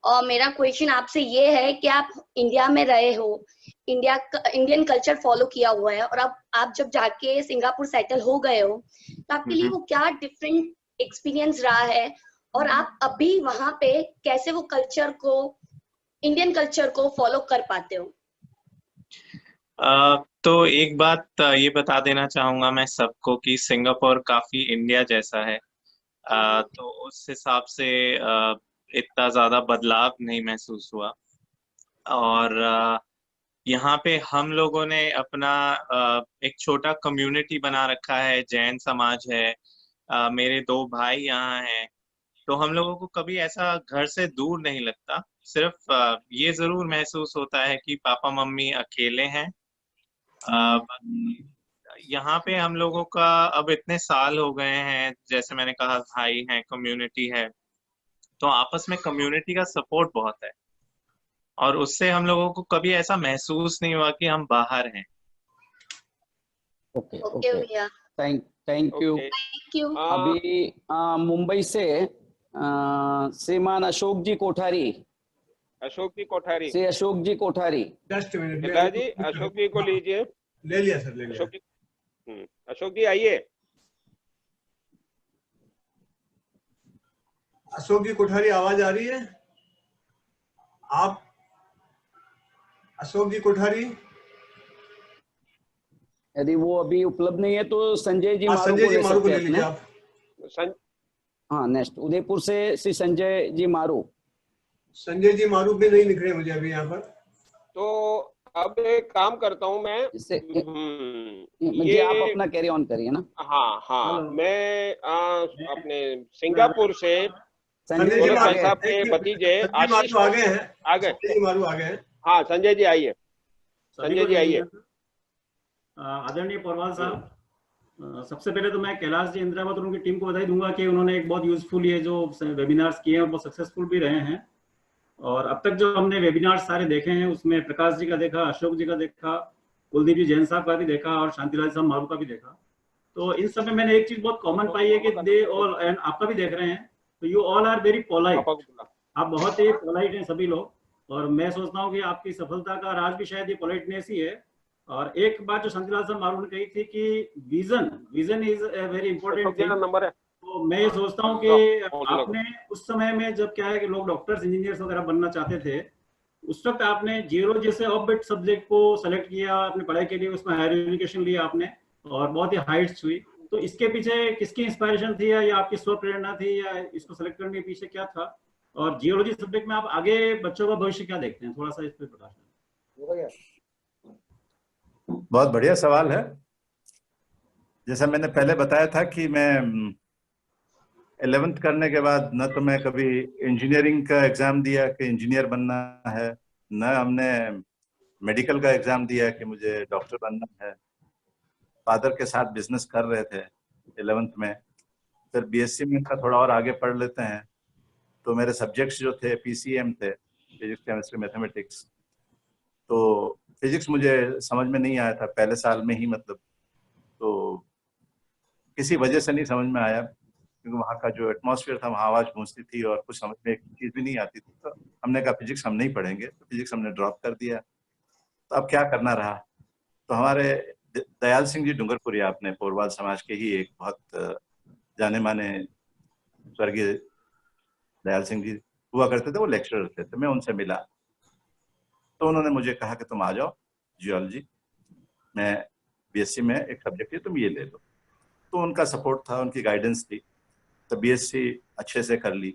और मेरा क्वेश्चन आपसे ये है कि आप इंडिया में रहे हो, इंडियन कल्चर फॉलो किया हुआ है, और अब आप जब जाके सिंगापुर सेटल हो गए हो तो आपके लिए वो क्या डिफरेंट एक्सपीरियंस रहा है, और आप अभी वहां पे कैसे वो कल्चर को, इंडियन कल्चर को फॉलो कर पाते हो? तो एक बात ये बता देना चाहूंगा मैं सबको कि सिंगापुर काफी इंडिया जैसा है। तो उस हिसाब से इतना ज्यादा बदलाव नहीं महसूस हुआ। और यहाँ पे हम लोगों ने अपना एक छोटा कम्युनिटी बना रखा है, जैन समाज है। मेरे 2 भाई यहाँ हैं, तो हम लोगों को कभी ऐसा घर से दूर नहीं लगता। सिर्फ ये जरूर महसूस होता है कि पापा मम्मी अकेले हैं। यहाँ पे हम लोगों का अब इतने साल हो गए हैं, जैसे मैंने कहा भाई हैं, कम्युनिटी है, तो आपस में कम्युनिटी का सपोर्ट बहुत है, और उससे हम लोगों को कभी ऐसा महसूस नहीं हुआ कि हम बाहर हैं। ओके ओके भैया, थैंक यू। Thank you. अभी मुंबई से श्रीमान अशोक जी कोठारी। अशोक जी कोठारी। श्री अशोक जी कोठारी। जस्ट मिनट पिताजी, अशोक जी को लीजिए। ले लिया सर, ले लिया। अशोक जी, अशोक जी आइए। अशोक जी कोठारी, आवाज आ रही है? आप अशोक जी कोठारी? यदि वो अभी उपलब्ध नहीं है तो संजय जी मारू संजय को जी ले मारू को सकते ले लीजिए हैं आप। हाँ, नेक्स्ट उदयपुर से श्री संजय जी मारू। संजय जी मारू भी नहीं निकले मुझे अभी यहाँ पर। तो अब एक काम करता हूँ मैं, ये आप अपना कैरी ऑन करिए ना। हाँ, मैं अपने सिंगापुर से संजय जी भाई साहब के भतीजे आशीष आ गए हैं। आ गए। संजय जी मारू आ गए हैं। हाँ, संजय जी आइए। संजय जी आइए। आदरणीय पोरवाल साहब, सबसे पहले तो मैं कैलाश जी इंद्रावत और उनकी टीम को बधाई दूंगा कि उन्होंने एक बहुत यूजफुल ये जो वेबिनार्स किए हैं बहुत सक्सेसफुल भी रहे हैं। और अब तक जो हमने वेबिनार्स सारे देखे हैं उसमें प्रकाश जी का देखा, अशोक जी का देखा, कुलदीप जी जैन साहब का भी देखा और शांतिलाल साहब मारू का भी देखा। तो इन सब में मैंने एक चीज बहुत कॉमन पाई है कि दे ऑल, एंड आपका भी देख रहे हैं, तो you all are very polite. आप बहुत ही पोलाइट हैं सभी लोग, और मैं सोचता हूँ कि आपकी सफलता का राज भी शायद ये पोलाइटनेस ही है। और एक बात जो शांतिलाल साहब मारू ने कही थी कि vision is a very important thing. तो मैं ये सोचता हूँ कि आपने उस समय में जब क्या है कि लोग डॉक्टर्स इंजीनियर्स वगैरह बनना चाहते थे, उस वक्त आपने जियोलॉजी जैसे ऑफ-बिट सब्जेक्ट को सेलेक्ट किया अपनी पढ़ाई के लिए, उसमें हायर एजुकेशन लिया आपने और बहुत ही हाइट्स हुई। तो इसके पीछे किसकी इंस्पायरेशन थी, या आपकी स्व प्रेरणा थी, या इसको सेलेक्ट करने के पीछे क्या था? और जियोलॉजी सब्जेक्ट में आप आगे बच्चों का भविष्य क्या देखते हैं, थोड़ा सा इस पर प्रकाश डालें। बहुत बढ़िया सवाल है। जैसा मैंने पहले बताया था कि मैं 11th करने के बाद न तो मैं कभी इंजीनियरिंग का एग्जाम दिया कि इंजीनियर बनना है, न हमने मेडिकल का एग्जाम दिया कि मुझे डॉक्टर बनना है। फादर के साथ बिजनेस कर रहे थे 11th में। फिर बीएससी में का थोड़ा और आगे पढ़ लेते हैं, तो मेरे सब्जेक्ट्स जो थे पीसीएम थे, फिजिक्स केमिस्ट्री मैथमेटिक्स। तो फिजिक्स मुझे समझ में नहीं आया था पहले साल में ही, मतलब तो किसी वजह से नहीं समझ में आया, क्योंकि वहाँ का जो एटमॉस्फेयर था वहाँ आवाज़ गूंजती थी और कुछ समझ में एक चीज़ भी नहीं आती थी। तो हमने कहा फिजिक्स हम नहीं पढ़ेंगे, तो फिजिक्स हमने ड्रॉप कर दिया। तो अब क्या करना रहा, तो हमारे दयाल सिंह जी डूंगरपुरी, आपने पोरवाल समाज के ही एक बहुत जाने माने स्वर्गीय दयाल सिंह जी हुआ करते थे, वो लेक्चरर थे। तो मैं उनसे मिला, तो उन्होंने मुझे कहा कि तुम आ जाओ जियोलॉजी में, बीएससी में एक सब्जेक्ट है, तुम ये ले लो। तो उनका सपोर्ट था, उनकी गाइडेंस थी, तो बीएससी अच्छे से कर ली।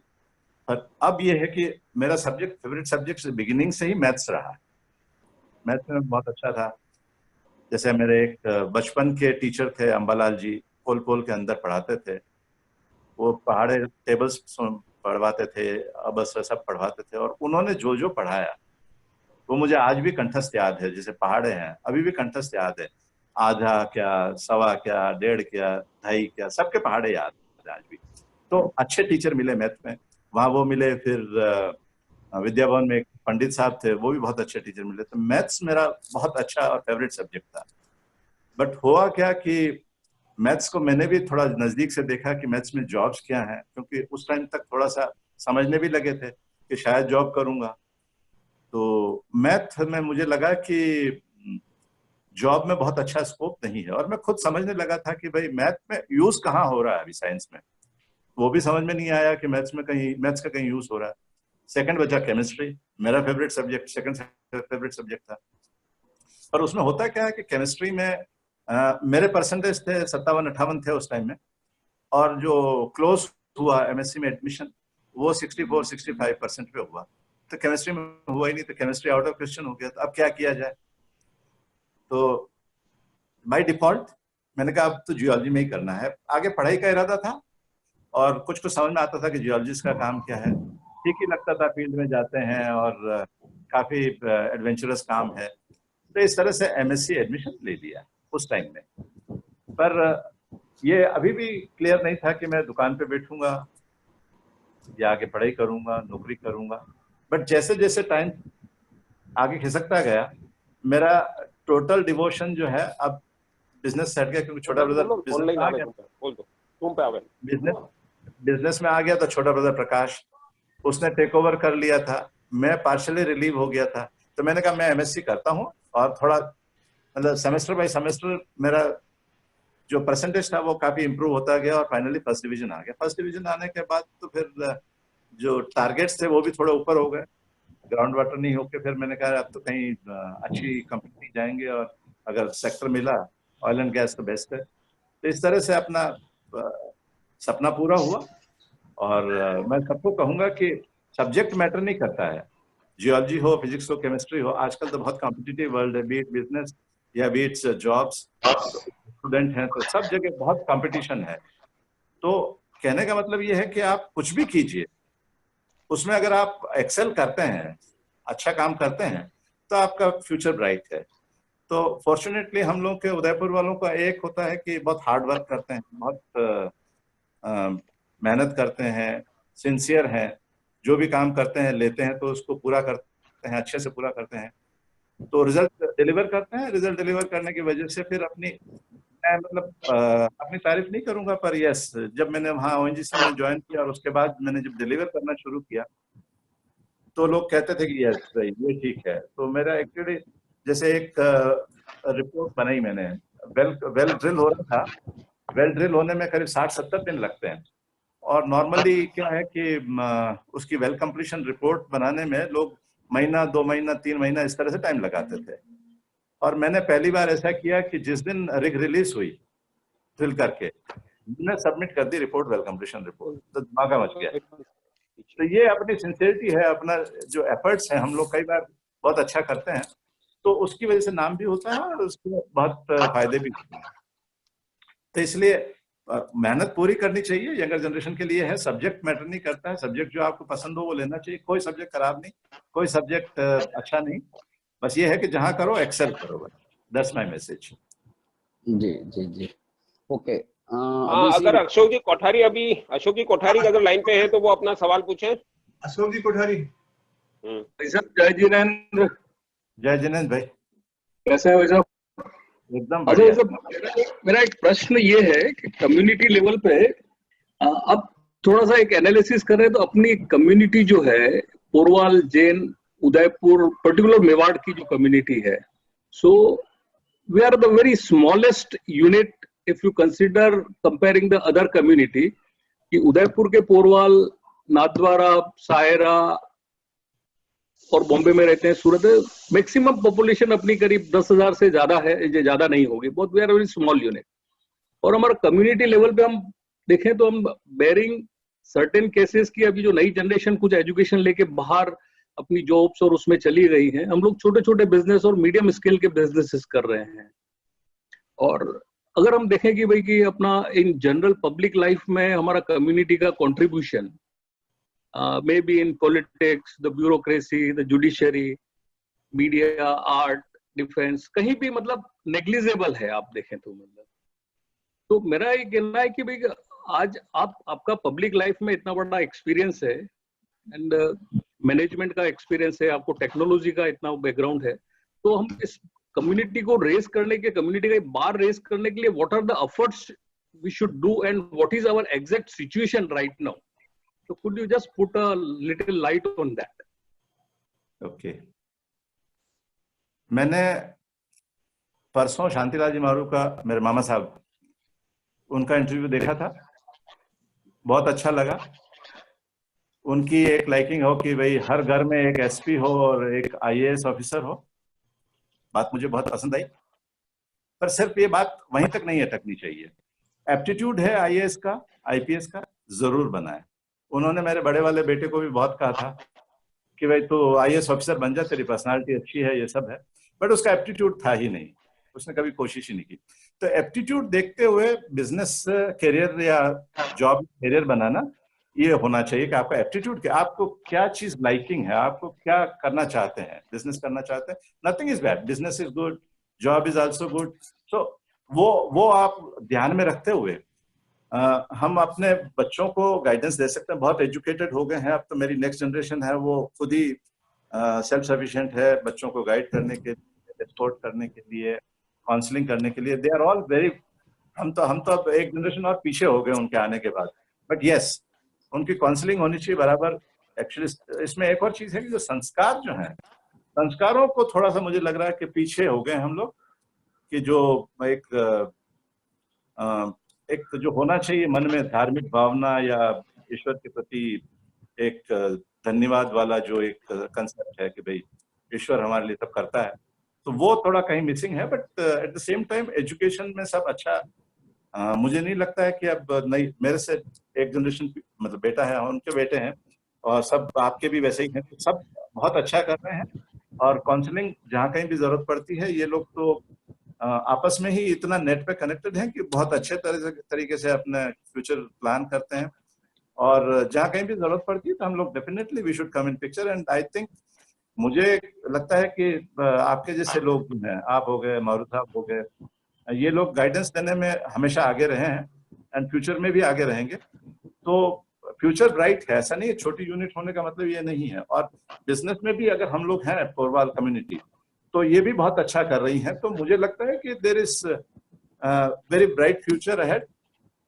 पर अब ये है कि मेरा सब्जेक्ट, फेवरेट सब्जेक्ट बिगिनिंग से ही मैथ्स रहा। मैथ्स में बहुत अच्छा था। जैसे मेरे एक बचपन के टीचर थे अंबालाल जी, पोल पोल के अंदर पढ़ाते थे। वो पहाड़े टेबल्स पढ़वाते थे, अबस सब पढ़वाते थे, और उन्होंने जो जो पढ़ाया वो मुझे आज भी कंठस्थ याद है। जैसे पहाड़े हैं अभी भी कंठस्थ याद है, आधा क्या, सवा क्या, डेढ़ क्या, ढाई क्या, सबके पहाड़े याद है आज भी। तो अच्छे टीचर मिले मैथ में, वहाँ वो मिले। फिर विद्या भवन में एक पंडित साहब थे, वो भी बहुत अच्छे टीचर मिले। तो मैथ्स मेरा बहुत अच्छा और फेवरेट सब्जेक्ट था। बट हुआ क्या कि मैथ्स को मैंने भी थोड़ा नजदीक से देखा कि मैथ्स में जॉब्स क्या हैं, क्योंकि उस टाइम तक थोड़ा सा समझने भी लगे थे कि शायद जॉब करूंगा। तो मैथ में मुझे लगा कि जॉब में बहुत अच्छा स्कोप नहीं है, और मैं खुद समझने लगा था कि भाई मैथ में यूज कहाँ हो रहा है अभी साइंस में, वो भी समझ में नहीं आया कि मैथ्स का कहीं यूज हो रहा है। सेकंड बचा केमिस्ट्री, मेरा favourite subject, second favourite subject था। पर उसमें होता क्या है कि केमिस्ट्री में मेरे परसेंटेज थे 57-58 थे उस टाइम में, और जो क्लोज हुआ एमएससी में एडमिशन वो 64-65% पे हुआ। तो केमिस्ट्री में हुआ ही नहीं, तो केमिस्ट्री आउट ऑफ क्वेश्चन हो गया। तो अब क्या किया जाए? तो बाय डिफॉल्ट मैंने कहा अब तो जियोलॉजी में ही करना है। आगे पढ़ाई का इरादा था, और कुछ समझ में आता था कि जियोलॉजिस्ट का काम क्या है, ठीक ही लगता था, फील्ड में जाते हैं और काफी एडवेंचरस काम है। तो इस तरह से एमएससी एडमिशन ले लिया उस टाइम में। पर ये अभी भी क्लियर नहीं था कि मैं दुकान पे बैठूंगा या आगे पढ़ाई करूंगा, नौकरी करूंगा। बट जैसे जैसे टाइम आगे खिसकता गया, मेरा टोटल डिवोशन जो है अब बिजनेस सेट गया, क्योंकि छोटा ब्रदर बिजनेस में आ गया। तो छोटा ब्रदर प्रकाश उसने टेक ओवर कर लिया था, मैं पार्शियली रिलीव हो गया था। तो मैंने कहा मैं एमएससी करता हूँ, और थोड़ा मतलब सेमेस्टर बाय सेमेस्टर मेरा जो परसेंटेज था वो काफी इंप्रूव होता गया, और फाइनली फर्स्ट डिवीजन आ गया। फर्स्ट डिवीजन आने के बाद तो फिर जो टारगेट्स थे वो भी थोड़े ऊपर हो गए, ग्राउंड वाटर नहीं होके फिर मैंने कहा अब तो कहीं अच्छी कंपनी जाएंगे, और अगर सेक्टर मिला ऑयल एंड गैस तो बेस्ट है। तो इस तरह से अपना सपना पूरा हुआ। और मैं सबको कहूंगा कि सब्जेक्ट मैटर नहीं करता है, जियोलॉजी हो, फिजिक्स हो, केमिस्ट्री हो। आजकल तो बहुत कॉम्पिटिटिव वर्ल्ड है, बीट बिजनेस या बीट जॉब्स, स्टूडेंट हैं तो सब जगह बहुत कंपटीशन है। तो कहने का मतलब ये है कि आप कुछ भी कीजिए, उसमें अगर आप एक्सेल करते हैं, अच्छा काम करते हैं, तो आपका फ्यूचर ब्राइट है। तो फॉर्चुनेटली हम लोग के उदयपुर वालों का एक होता है कि बहुत हार्ड वर्क करते हैं, बहुत मेहनत करते हैं, सिंसियर हैं, जो भी काम करते हैं लेते हैं तो उसको पूरा करते हैं, अच्छे से पूरा करते हैं, तो रिजल्ट डिलीवर करते हैं। रिजल्ट डिलीवर करने की वजह से फिर अपनी तारीफ नहीं करूंगा, पर यस, जब मैंने वहाँ ओएनजीसी में ज्वाइन किया और उसके बाद मैंने जब डिलीवर करना शुरू किया तो लोग कहते थे कि यस ये ठीक है। तो मेरा एक्चुअली जैसे एक रिपोर्ट बनाई मैंने, वेल ड्रिल हो रहा था, वेल ड्रिल होने में करीब 60-70 दिन लगते हैं, और नॉर्मली क्या है कि उसकी वेल कंप्लीशन रिपोर्ट बनाने में लोग महीना, 2 महीना, 3 महीना इस तरह से टाइम लगाते थे। और मैंने पहली बार ऐसा किया कि जिस दिन रिग रिलीज हुई ड्रिल करके, मैंने सबमिट कर दी रिपोर्ट, वेल कंप्लीशन रिपोर्ट, तो धमाका मच गया। तो ये अपनी सिंसियरिटी है, अपना जो एफर्ट्स है, हम लोग कई बार बहुत अच्छा करते हैं तो उसकी वजह से नाम भी होता है और उसके बहुत फायदे भी होते हैं। तो इसलिए मेहनत पूरी करनी चाहिए, यंगर जनरेशन के लिए है। सब्जेक्ट मैटर नहीं करता है, सब्जेक्ट जो आपको पसंद हो वो लेना चाहिए। कोई सब्जेक्ट खराब नहीं, कोई सब्जेक्ट अच्छा नहीं, बस ये है कि जहां करो एक्सेल करो, बस दैट्स माय मैसेज। जी जी जी, ओके। अगर अशोक जी कोठारी अगर लाइन पे है तो वो अपना सवाल पूछे। अशोक जी कोठारी। जय जिनेंद्र। जय जिनेंद्र भाई, कैसे है भाई साहब? एकदम बढ़िया। मेरा एक प्रश्न ये है कि कम्युनिटी लेवल पे अब थोड़ा सा एक एनालिसिस करें तो अपनी कम्युनिटी जो है पोरवाल, जैन, उदयपुर, पर्टिकुलर मेवाड़ की जो कम्युनिटी है, so we are the very smallest unit if you consider comparing the other community. कि उदयपुर के पोरवाल, नाथद्वारा, सायरा और बॉम्बे में रहते हैं, सूरत है, मैक्सिमम पॉपुलेशन अपनी करीब 10,000 से ज्यादा है, ये ज्यादा नहीं होगी, बहुत we are very small unit. और हमारा कम्युनिटी लेवल पे हम देखें तो हम बेरिंग सर्टेन केसेस की, अभी जो नई जनरेशन कुछ एजुकेशन लेके बाहर अपनी जॉब्स और उसमें चली गई है, हम लोग छोटे छोटे बिजनेस और मीडियम स्केल के बिजनेसेस कर रहे हैं। और अगर हम देखें कि भाई कि अपना इन जनरल पब्लिक लाइफ में हमारा कम्युनिटी का contribution maybe in politics, the bureaucracy, the judiciary, media, art, defence, कहीं भी मतलब नेग्लिजिबल है आप देखें तो। मतलब तो मेरा ये कहना है कि भाई आज आपका पब्लिक लाइफ में इतना बड़ा एक्सपीरियंस है एंड मैनेजमेंट का एक्सपीरियंस है, आपको टेक्नोलॉजी का इतना बैकग्राउंड है, तो हम इस कम्युनिटी को रेस करने के, कम्युनिटी का बार रेस करने के लिए what are the efforts we should do and what is our exact situation right now? So could you just put a little light on that? Okay. मैंने परसों शांतिलाल जी मारू का, मेरे मामा साहब, उनका इंटरव्यू देखा था, बहुत अच्छा लगा। उनकी एक लाइकिंग हो कि भाई हर घर में एक एसपी हो और एक आईएएस ऑफिसर हो, बात मुझे बहुत पसंद आई। पर सिर्फ ये बात वहीं तक नहीं अटकनी चाहिए। एप्टीट्यूड है आईएएस का, आईपीएस का, जरूर बनाए। उन्होंने मेरे बड़े वाले बेटे को भी बहुत कहा था कि भाई तो आईएएस ऑफिसर बन जा, तेरी पर्सनालिटी अच्छी है, ये सब है, बट उसका एप्टीट्यूड था ही नहीं, उसने कभी कोशिश ही नहीं की। तो एप्टीट्यूड देखते हुए बिजनेस करियर या जॉब करियर बनाना ये होना चाहिए कि आपका एप्टीट्यूड क्या, आपको क्या चीज लाइकिंग है, आपको क्या करना चाहते हैं, बिजनेस करना चाहते हैं, nothing is bad, business is good, job is also good. So वो आप ध्यान में रखते हुए हम अपने बच्चों को गाइडेंस दे सकते हैं। बहुत एजुकेटेड हो गए हैं अब तो, मेरी नेक्स्ट जनरेशन है वो खुद ही सेल्फ सफिशिएंट है, बच्चों को गाइड करने के लिए, सपोर्ट करने के लिए, काउंसलिंग करने के लिए। दे आर ऑल वेरी, हम तो अब एक जनरेशन और पीछे हो गए उनके आने के बाद, बट यस उनकी काउंसलिंग होनी चाहिए बराबर। एक्चुअली इसमें एक और चीज है कि जो संस्कार जो है, संस्कारों को थोड़ा सा मुझे लग रहा है कि पीछे हो गए हम लोग, कि जो एक तो जो होना चाहिए मन में धार्मिक भावना या ईश्वर के प्रति एक धन्यवाद वाला जो एक कंसेप्ट है कि भाई ईश्वर हमारे लिए सब करता है, तो वो थोड़ा कहीं मिसिंग है। But at the same time education में सब अच्छा, मुझे नहीं लगता है कि अब नहीं, मेरे से एक जनरेशन मतलब बेटा है, उनके बेटे हैं और सब आपके भी वैसे ही हैं, तो सब बहुत अच्छा कर रहे हैं। और काउंसलिंग जहाँ कहीं भी जरूरत पड़ती है, ये लोग तो आपस में ही इतना नेट पे कनेक्टेड हैं कि बहुत अच्छे तरीके से अपने फ्यूचर प्लान करते हैं। और जहाँ कहीं भी जरूरत पड़ती है तो हम लोग definitely we should come in picture. And I think मुझे लगता है कि आपके जैसे लोग हैं, आप हो गए, मारू साहब हो गए, ये लोग गाइडेंस देने में हमेशा आगे रहे हैं एंड फ्यूचर में भी आगे रहेंगे। तो फ्यूचर ब्राइट है, ऐसा नहीं है, छोटी यूनिट होने का मतलब ये नहीं है। और बिजनेस में भी अगर हम लोग हैं पोरवाल कम्युनिटी, तो ये भी बहुत अच्छा कर रही हैं। तो मुझे लगता है कि there is very bright future ahead,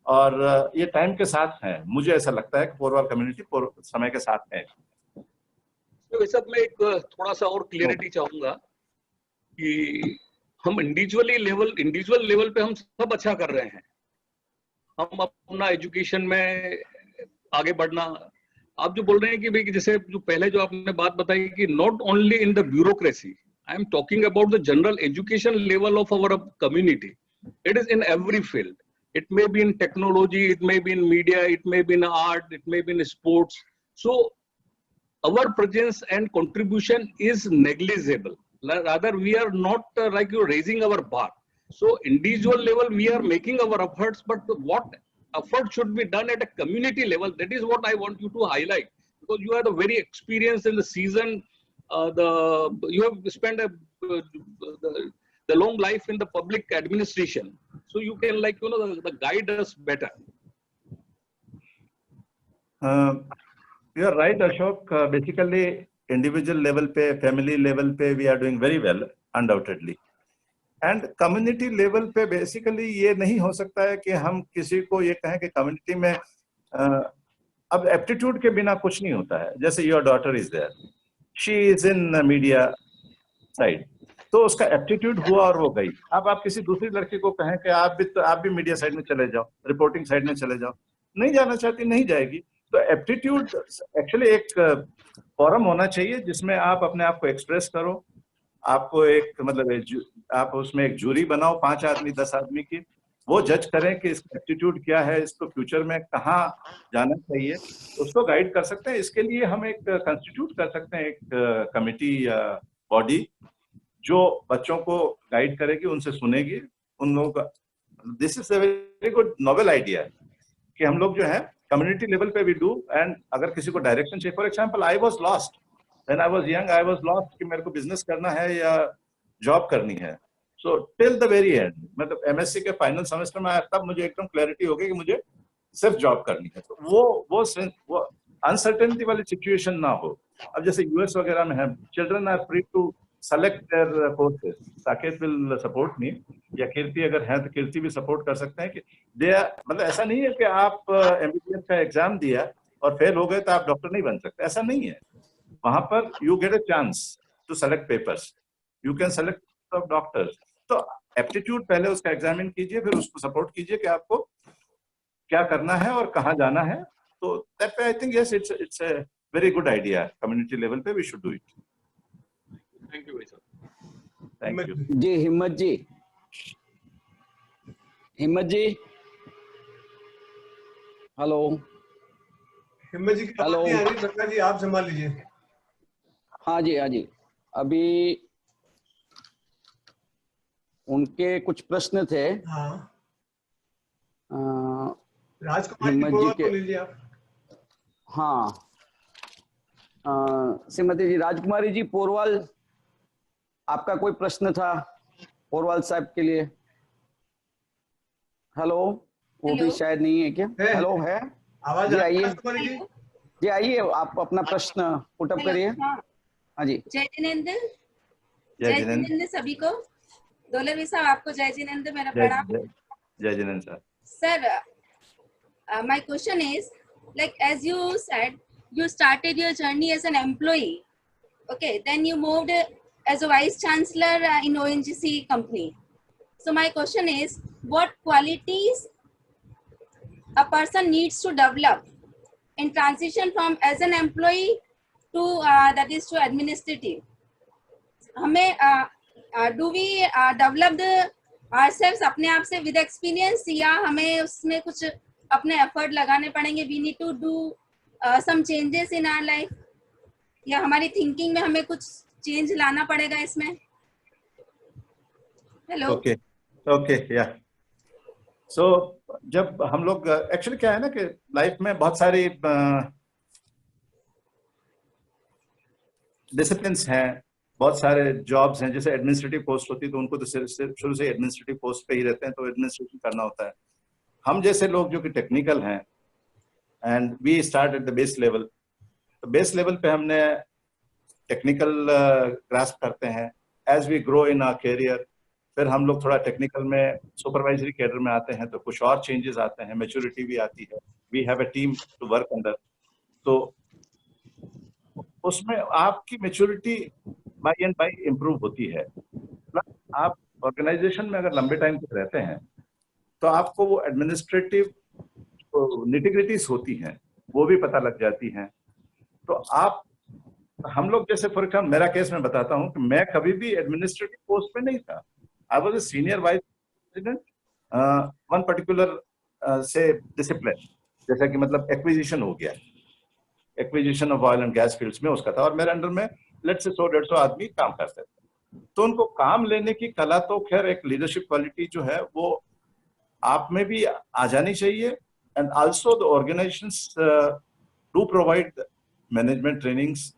और ये टाइम के साथ है। मुझे ऐसा लगता है कि पोरवाल कम्युनिटी समय के साथ है। तो इस सब में एक थोड़ा सा और क्लियरिटी चाहूंगा कि हम इंडिविजुअल लेवल पे हम सब अच्छा कर रहे हैं, हम अपना एजुकेशन में आगे बढ़ना। आप जो बोल रहे हैं कि भाई जैसे जो पहले जो आपने बात बताई कि not only in the bureaucracy, I am talking about the general education level of our community. It is in every field. It may be in technology, it may be in media, it may be in art, it may be in sports. So our presence and contribution is negligible. Rather, we are not like you raising our bar. So individual level, we are making our efforts, but what effort should be done at a community level? That is what I want you to highlight, because you are the very experienced in the season. You have spent the long life in the public administration, so you can the guide us better. You are right, Ashok. Basically, individual level पे, family level पे we are doing very well, undoubtedly. And community level पे basically ये नहीं हो सकता है कि हम किसी को ये कहें कि community में अब aptitude के बिना कुछ नहीं होता है। जैसे your daughter is there, she is in media side, तो उसका एप्टीट्यूड हुआ और वो गई। अब आप किसी दूसरी लड़की को कहें कि आप भी मीडिया साइड में चले जाओ, रिपोर्टिंग साइड में चले जाओ, नहीं जाना चाहती, नहीं जाएगी। तो एप्टीट्यूड एक्चुअली एक फोरम होना चाहिए जिसमें आप अपने आप को एक्सप्रेस करो। आपको एक मतलब आप उसमें एक जूरी बनाओ, 5 आदमी 10 आदमी की, वो जज करें कि इसका एप्टीट्यूड क्या है, इसको फ्यूचर में कहाँ जाना चाहिए, उसको गाइड कर सकते हैं। इसके लिए हम एक कंस्टिट्यूट कर सकते हैं, एक कमिटी या बॉडी जो बच्चों को गाइड करेगी, उनसे सुनेगी, उन लोगों का। This is a very good novel idea कि हम लोग जो है कम्युनिटी लेवल पे भी डू। एंड अगर किसी को डायरेक्शन चाहिए, for example I was lost When I was young, I was lost कि मेरे को बिजनेस करना है या जॉब करनी है. So till the very end, मतलब MSc के फाइनल सेमेस्टर में आया तब मुझे एकदम क्लैरिटी हो गई कि मुझे सिर्फ जॉब करनी है. तो वो अनसर्टेनिटी वाली सिचुएशन ना हो. अब जैसे यूएस वगैरह में है, children are free to select their courses. Saket will support me, या कीर्ति अगर है तो कीर्ति भी सपोर्ट कर सकते हैं कि दे, मतलब ऐसा नहीं है कि आप एमबीबीएस का एग्जाम दिया और फेल हो गए तो आप डॉक्टर नहीं बन सकते. ऐसा नहीं है. वहां पर you get a chance to select papers, you can select doctors. तो एप्टीट्यूड पहले उसका एग्जामिन कीजिए, फिर उसको सपोर्ट कीजिए कि आपको क्या करना है और कहाँ जाना है. तो that way I think yes, it's a very good idea. Community level पे we should do it. Thank you भाई साहब. Thank you ji. Himmat ji, Himmat ji, hello. हिम्मत जी की आवाज नहीं आ रही. प्रकाश जी आप संभाल लीजिए. हाँ जी, हाँ जी. अभी उनके कुछ प्रश्न थे. हाँ. राजकुमार हिम्मत जी के, लीजिए आप. हाँ. श्रीमती जी राजकुमारी जी पोरवाल, आपका कोई प्रश्न था पोरवाल साहब के लिए? हेलो. वो भी शायद नहीं है क्या? हेलो है. आवाज जी आइए, राजकुमारी जी. जी आइए, आप अपना प्रश्न पुटअप करिए. हाँ जी. जय जिनेंद्र. जय जय जिनेंद्र सभी को. दौलवी साहब आपको जय जिनेंद्र, मेरा प्रणाम. जय Jinendra sir. Sir, my question is, like as you said, you started your journey as an employee. Okay, then you moved as a vice chancellor in ONGC company. So my question is, what qualities a person needs to develop in transition from as an employee to that is to administrative? हमें do we develop ourselves अपने आप से with experience, या हमें उसमें कुछ अपने एफर्ट लगाने पड़ेंगे? We need to do some changes in our life, या हमारी थिंकिंग में हमें कुछ चेंज लाना पड़ेगा इसमें? हेलो. ओके ओके या. सो जब हम लोग एक्चुअली क्या है ना कि लाइफ में बहुत सारी डिसिप्लिन्स हैं, बहुत सारे जॉब्स हैं. जैसे एडमिनिस्ट्रेटिव पोस्ट होती है तो उनको तो शुरू से एडमिनिस्ट्रेटिव पोस्ट पे ही रहते हैं, तो एडमिनिस्ट्रेशन करना होता है. हम जैसे लोग जो कि टेक्निकल हैं, and we start at the base level. तो बेस लेवल पे हमने टेक्निकल ग्रास्प करते हैं. As we grow in our career, फिर हम लोग थोड़ा टेक्निकल में सुपरवाइजरी कैडर में आते हैं तो कुछ और चेंजेस आते हैं, मैच्योरिटी भी आती है. We have a team to work under. तो उसमें आपकी maturity by and by improve होती है. प्लस आप ऑर्गेनाइजेशन में अगर लंबे टाइम तक रहते हैं तो आपको वो एडमिनिस्ट्रेटिव निटिग्रिटीज होती हैं वो भी पता लग जाती हैं. तो आप, हम लोग जैसे फॉर एग्जाम्पल मेरा केस में बताता हूँ कि मैं कभी भी एडमिनिस्ट्रेटिव पोस्ट पे नहीं था. I was a senior vice president one particular से डिसिप्लिन, जैसा कि मतलब एक्विजिशन हो गया, acquisition of oil and gas fields में उसका था, और मेरे अंडर में लेट्स से 100-150 आदमी काम करते थे. तो उनको काम लेने की कला तो खैर एक लीडरशिप क्वालिटी जो है वो आप में भी आ जानी चाहिए. And also the organisations do provide management trainings.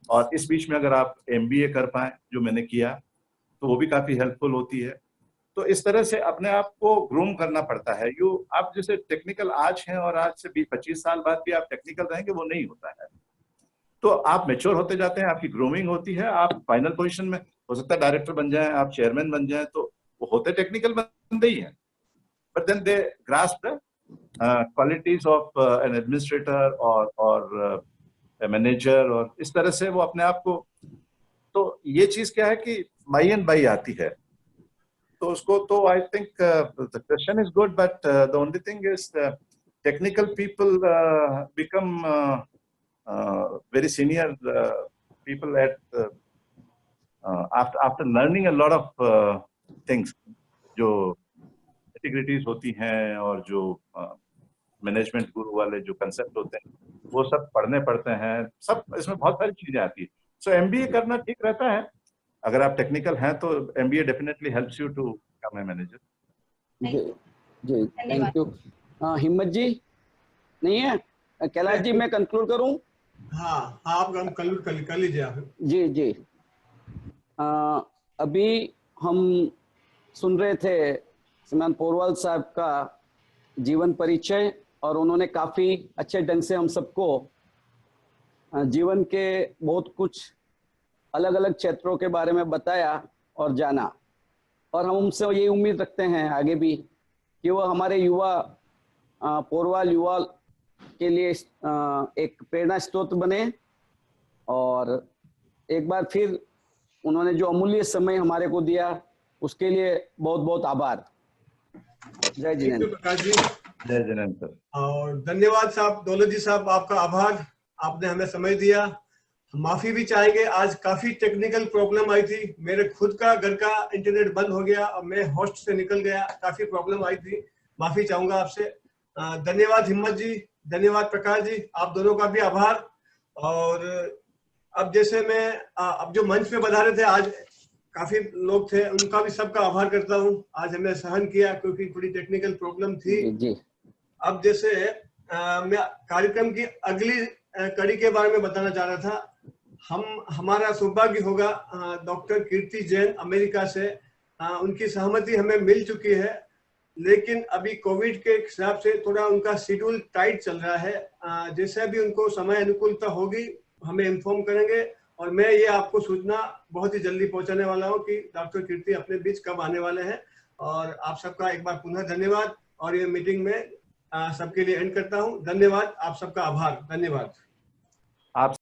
और इस बीच में अगर आप एमबीए कर पाए, जो मैंने किया, तो वो भी काफी हेल्पफुल होती है. तो इस तरह से अपने आप को ग्रूम करना पड़ता है. आप जैसे टेक्निकल आज हैं और आज से 20-25 साल बाद भी आप टेक्निकल रहेंगे, वो नहीं होता है. तो आप मैच्योर होते जाते हैं, आपकी ग्रूमिंग होती है, आप फाइनल पोजीशन में हो सकता है डायरेक्टर बन जाएं, आप चेयरमैन बन जाएं, तो वो होते टेक्निकल बंदे ही हैं, but then they grasp the qualities of an administrator और मैनेजर, और इस तरह से वो अपने आप को. तो ये चीज क्या है कि बाई एंड बाई आती है. तो उसको तो I think the question is good, but the only thing is technical people become very senior people at after learning a lot of things, जो इंटीग्रिटीज होती हैं और जो मैनेजमेंट गुरु वाले जो कंसेप्ट होते हैं वो सब पढ़ने पड़ते हैं. सब इसमें बहुत सारी चीजें आती है. सो एमबीए करना ठीक रहता है. अगर आप टेक्निकल हैं तो MBA definitely helps you to become a manager. जी थैंक यू. हिम्मत जी नहीं है? कैलाश जी मैं कंक्लूड करूं? हाँ आप हम कंक्लूड कर लीजिए आप। जी जी। अभी हम सुन रहे थे श्रीमान पोरवाल साहब का जीवन परिचय, और उन्होंने काफ़ी अच्छे ढंग से हम सबको जीवन के बहुत कुछ अलग अलग क्षेत्रों के बारे में बताया और जाना। और हम उनसे यही उम्मीद रखते हैं आगे भी कि वो हमारे युवा पोरवाल युवा के लिए एक प्रेरणा स्रोत बने। और एक बार फिर उन्होंने जो अमूल्य समय हमारे को दिया उसके लिए बहुत बहुत आभार। जय जिनेन्द्र। प्रकाश जी जय जिनेन्द्र। और धन्यवाद साहब, दौलत जी साहब, आपका आभार, आपने हमें समय दिया। माफी भी चाहेंगे, आज काफी टेक्निकल प्रॉब्लम आई थी, मेरे खुद का घर का इंटरनेट बंद हो गया और मैं होस्ट से निकल गया, काफी प्रॉब्लम आई थी, माफी चाहूंगा आपसे। धन्यवाद हिम्मत जी, धन्यवाद प्रकाश जी, आप दोनों का भी आभार। और अब जैसे मैं अब जो मंच पे बधारे थे आज काफी लोग थे, उनका भी सबका आभार करता हूँ, आज हमें सहन किया क्योंकि थोड़ी टेक्निकल प्रॉब्लम थी। जी। अब जैसे मैं कार्यक्रम की अगली कड़ी के बारे में बताना चाह रहा था। हमारा सौभाग्य होगा डॉक्टर कीर्ति जैन अमेरिका से, उनकी सहमति हमें मिल चुकी है, लेकिन अभी कोविड के हिसाब से थोड़ा उनका शेड्यूल टाइट चल रहा है। जैसे भी उनको समय अनुकूलता होगी हमें इन्फॉर्म करेंगे, और मैं ये आपको सूचना बहुत ही जल्दी पहुंचाने वाला हूं कि डॉक्टर कीर्ति अपने बीच कब आने वाले हैं। और आप सबका एक बार पुनः धन्यवाद, और ये मीटिंग में सबके लिए एंड करता हूं। धन्यवाद, आप सबका आभार, धन्यवाद। आप